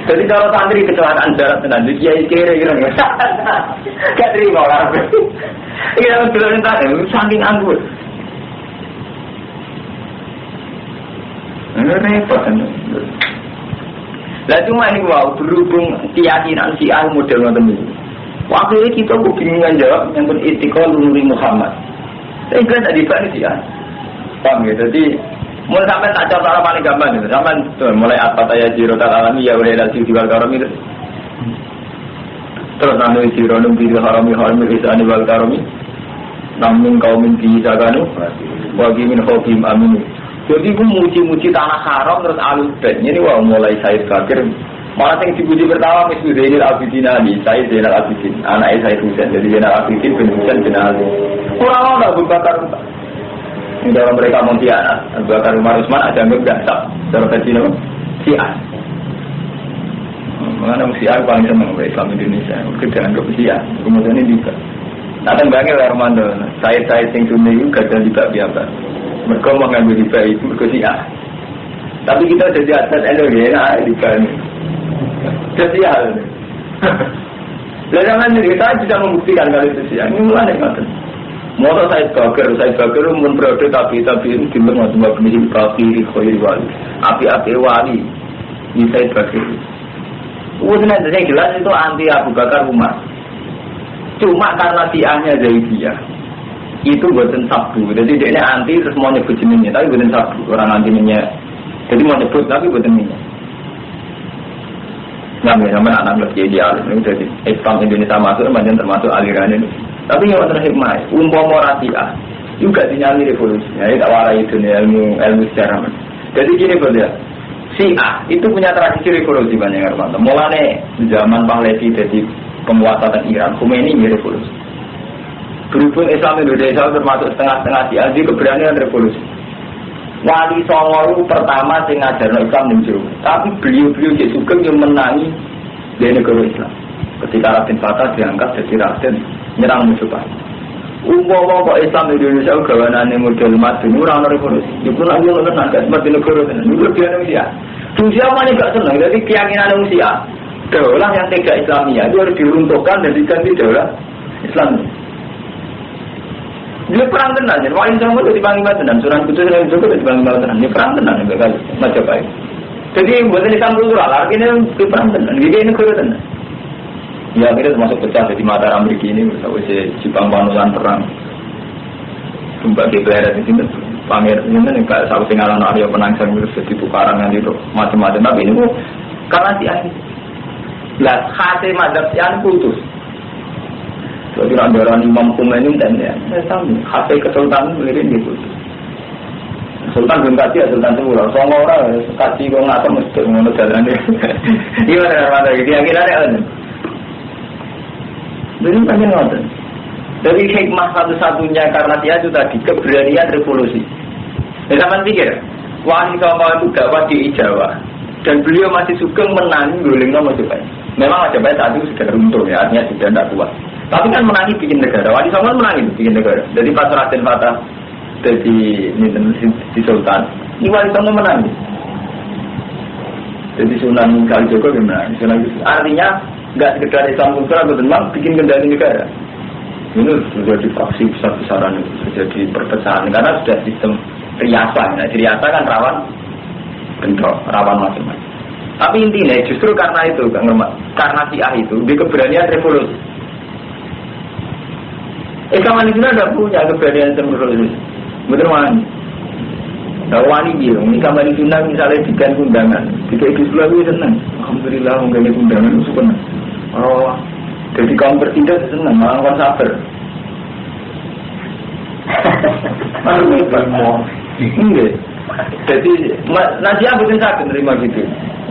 Jadi kalau santri kecelakaan darat nanti kiai kira-kira gak terima orang. Ini Bilal itu saking anggur. Repot kan. Lah cuma ini wow berhubung keyakinan si al model ngoten iki. Waktu itu kita bingung jawab yang beristiqomah Nuri Muhammad. Saya kan tadi Pak ini ya. Paham ya? Jadi Mulai sampai tak cara paling gampang itu. Sampai mulai apa taya jiro tak alami ya udah dari jual karami itu. Terus nanti jiro nunggu harami isani wal karami. Namun kau minti jaganu, bagi min hokim amin. Jadi aku muji-muji tanah haram terus alus bednya ini wah mulai Said Bakir. Malah yang dipuji pertama Misbah Zainal Abidin Ali, Said Zainal Abidin, anaknya Said Husain. Jadi Zainal Abidin bin Husain bin Ali. Kurang ada Abu Bakar. Ini dalam mereka Montiana, Abu Bakar Umar Utsman ada yang berdasar. Cara versi nama Syiah. Mengenai Syiah paling senang Islam Indonesia. Kerjaan ke Syiah. Kemudian ini juga. Nanti bangil ya Ramadan, saya sing sunni itu gak ada tiba biasa. Mereka mau ngambil tiba itu ke Syiah. Tapi kita jadi atas enak tiba ini. Jadi hal ini. Jangan kita bisa membuktikan kalau itu Syiah. Ini mulai ngatain. Mau saya bakar umum berada tapi ini gimana cuma benih kafir khairi wali. Api wali. Ini saya bakar. Udah saya jelas itu anti Abu Bakar Umar. Cuma karena Syiahnya Zaidiyah itu buatan sabdu, jadi dia anti terus mau nyebut jenisnya, tapi buatan sabdu orang antinya, jadi mau nyebut tapi buatan ini. Nggak sama anak lebih ideal, ini jadi Islam Indonesia masuk, macam termasuk aliran ini. Tapi yang terakhir hikmah, umpama Syiah juga dinyali revolusi, ya tak warai itu ilmu sejarah. Jadi gini boleh. Syiah itu punya tradisi revolusi banyak orang. Mulanya zaman Pahlavi jadi penguasa dan Iran, Khomeini revolusi. Berhubung Islam Indonesia termasuk setengah-setengah Syiah, dia keberanian revolusi. Wali Songo pertama yang ngajarno Islam muncul, tapi beliau-beliau Cik Sugeng yang menangi di negara Islam. Ketika Raden Fatah diangkat jadi Raden, nyerang musuh. Umpama kok Islam Indonesia gawanane model madu ora revolusi. Iku nak yo tenan gak seperti negara tenan. Iku biyen Syiah. Dunia mana gak senang, jadi keyakinan Syiah. Daulah yang tidak Islamiyah itu harus diruntuhkan dan diganti daulah Islam. Dia perang tenan, jadi wali Songo itu dipanggil tenan, Sunan Kudus dan juga dipanggil tenan. Dia perang tenan juga kali, Majapahit. Jadi bukan Islam kultural, artinya dia perang tenan, dia negara tenan. Ya akhirnya termasuk pecah jadi Mataram Amerika ini, misalnya Jepang Panusan perang. Sumpah DPR di sini, pamer ini kan sahabat tinggalan Arya Penangsang itu jadi tukaran nanti itu macam-macam. Tapi ini karena Syiah. Lah khasnya mazhab Syiah putus. Jadi andaran Imam Khomeini dan ya, sama khasnya kesultanan belirin gitu. Sultan belum kasih ya Sultan itu orang Songo orang kasih kau ngapa mesti ngono jalannya. Gimana mana gitu akhirnya ada. Jadi banyak ngoten. Jadi hikmah satu-satunya karena Syiah itu tadi keberanian revolusi. Zaman pikir Wali Songo itu dakwah di Jawa dan beliau masih Sugeng menangi golingno Majapahit. Memang Majapahit saat itu sudah runtuh ya, artinya sudah tidak kuat. Tapi kan menangi bikin negara. Wali Songo menangi bikin negara. Jadi pas Raden Fatah jadi di Sultan, ini Wali Songo menangi. Jadi Sunan Kalijogo menangi. Artinya nggak sekedar Islam kultural, memang bikin kendali negara. Ini sudah di fraksi besar-besaran, sudah di perpecahan karena sudah sistem riasa. Nah, riasa kan rawan bentrok, rawan macam-macam. Tapi intinya justru karena itu, karena Syiah itu, di keberanian revolusi. Islam Indonesia tidak punya keberanian revolusi. Betul mana? Kalau wani bilang, Islam Indonesia misalnya dikan undangan, jika itu selalu senang. Alhamdulillah, mengenai undangan itu senang. Oh, jadi kaum bertindak senang, malah kan sabar. Malu banget. Enggak. Jadi Syiah betul sakit menerima gitu.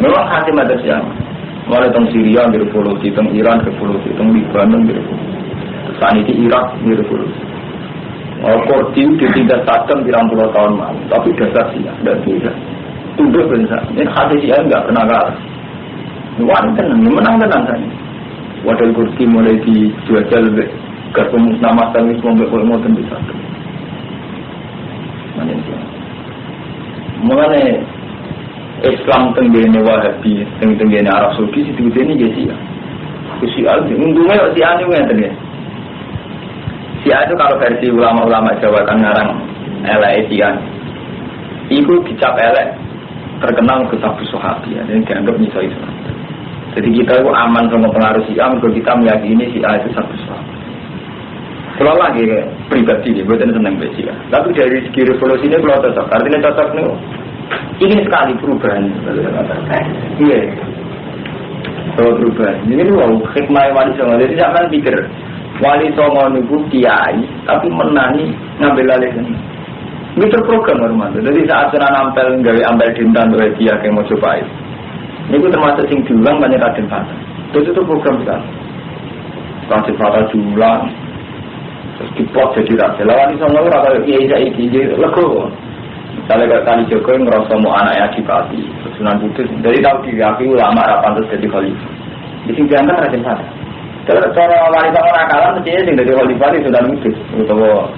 Memang hati madzhab Syiah. Mulai teng Syria revolusi, teng Iran revolusi, teng Libanon revolusi. Saat ini Irak revolusi. Kordi ditindak tajam 30 tahun lalu, tapi dasar Syiah tidak bisa. Tunduk benar. Ini hati Syiah enggak pernah kalah. Wan tenang, menang tenang saja. Wadah Kordi mulai dijual gabung nama tamis mau bisa. Mengenai Islam tenggene Wahabi, tenggene Arab Saudi situ ini jadi Syiah. Syiah untungnya Syiah ini ngeten ya. Syiah itu kalau versi ulama-ulama Jawa kan ngarang elek Syiah. Iku dicap elek terkenal ke Sabu Sahabi ya, dan dianggap nyisa Islam. Jadi kita itu aman sama pengaruh Syiah, kalau kita meyakini Syiah itu Sabu Sahabi. Kalau lagi pribadi nih, bukan seneng besi ya. Tapi dari segi revolusi ini kalau cocok, artinya cocok nih ingin sekali perubahan. Iya. Kalau perubahan, ini wow hikmah wali songo. Jadi jangan pikir wali songo niku kiai, tapi menani ngambil alih ini. Ini terprogram Romanto. Jadi saat saya nampel gawe ampel dintan oleh dia yang mau coba ini termasuk sing diulang banyak Raden Fata. Itu program kita. Raden Fata diulang. Terus diplot jadi raja. Lawan iso ngono ora kaya kiai saiki lego. Misalnya kayak Kali Joko yang ngerasa mau anaknya dipati Sunan Kudus. Jadi tahu diakui ulama ora pantes jadi khalifah. Di sing diangkat Raden Fata. Cara wanita orang kalah mestinya sing dadi khalifah di Sunan Kudus utawa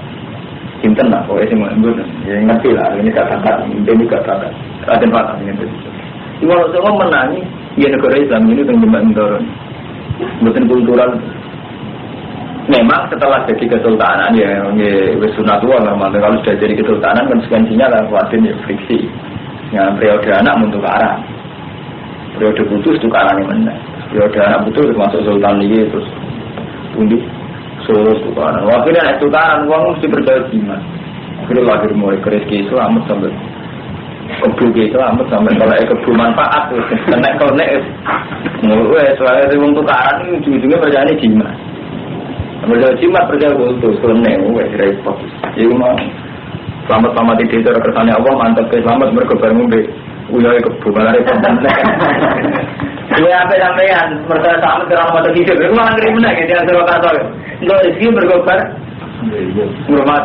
sinten lah pokoke sing mbut. Ya ngerti lah ini kata-kata ini kata-kata Raden Fata ngene. Iwal semua menangi ya negara Islam ini tentang Ndoro. Mboten kultural. Memang setelah jadi kesultanan ya sunatullah normal. Kalau sudah jadi kesultanan konsekuensinya kan khawatir ya friksi. Yang periode anak untuk arah. Periode putus itu arahnya mana? Periode anak putus termasuk sultan ini terus undi Solo sultanan. Akhirnya anak sultanan uang mesti percaya iman. Akhirnya lahir mulai rezeki selamat sampai kebu gitu amat sampai kalau kebu manfaat tuh kena konek. Mulai soalnya itu untuk arah ini ujung-ujungnya percaya jimat. Percaya jimat percaya kultus konek, repot. Jadi mau selamat di desa kersane Allah mantap ke selamat mereka bareng be uyai kebu malah repot. Ya apa sampean percaya selamat terang mata hidup. Itu malah ngeri benar gitu yang suruh kata. Untuk rezeki berkobar. Hormat.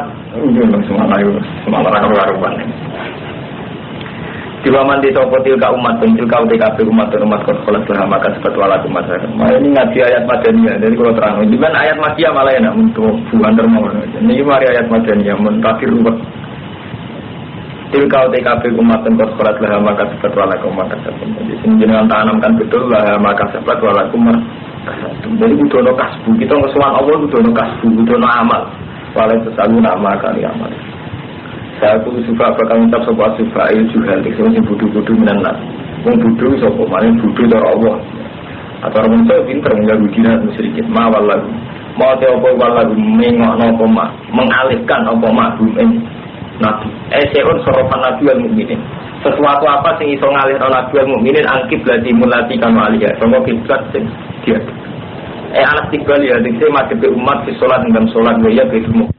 Semua orang karuan. Diwaman disopo tilka umat pun tilka UTKP umat kolat lah maka sepat walat umat saya. Ini ngaji ayat Madaniyah. Jadi kalau terang, juga ayat Makkiyah malah enak untuk bukan termau. Ini mari ayat Madaniyah mentafir ruwet. Tilka UTKP umat kolat lah maka sepat walat umat kasatun. Jadi jenengan tanamkan betul lah maka sepat walat umat kasatun. Jadi budono kasbu kita ngesuan Allah budono kasbu budono amal. Walau sesalu nama kali amal. Saya aku suka bakal ngucap sebuah suka il juhal dikisah si budu-budu minanat yang budu sopo maling budu dari Allah atau orang saya pinter mengganggu dina sedikit mawal lagu mau teopo walagu mengok nopo ma mengalihkan opo ma bumeng nabi seon soropan nabi al mukminin sesuatu apa sing iso ngalih nabi al mukminin angkib lati mulati kan aliyah semua kiblat sing dia anak tiga lihat dikisah madhep umat di sholat dalam sholat gaya begitu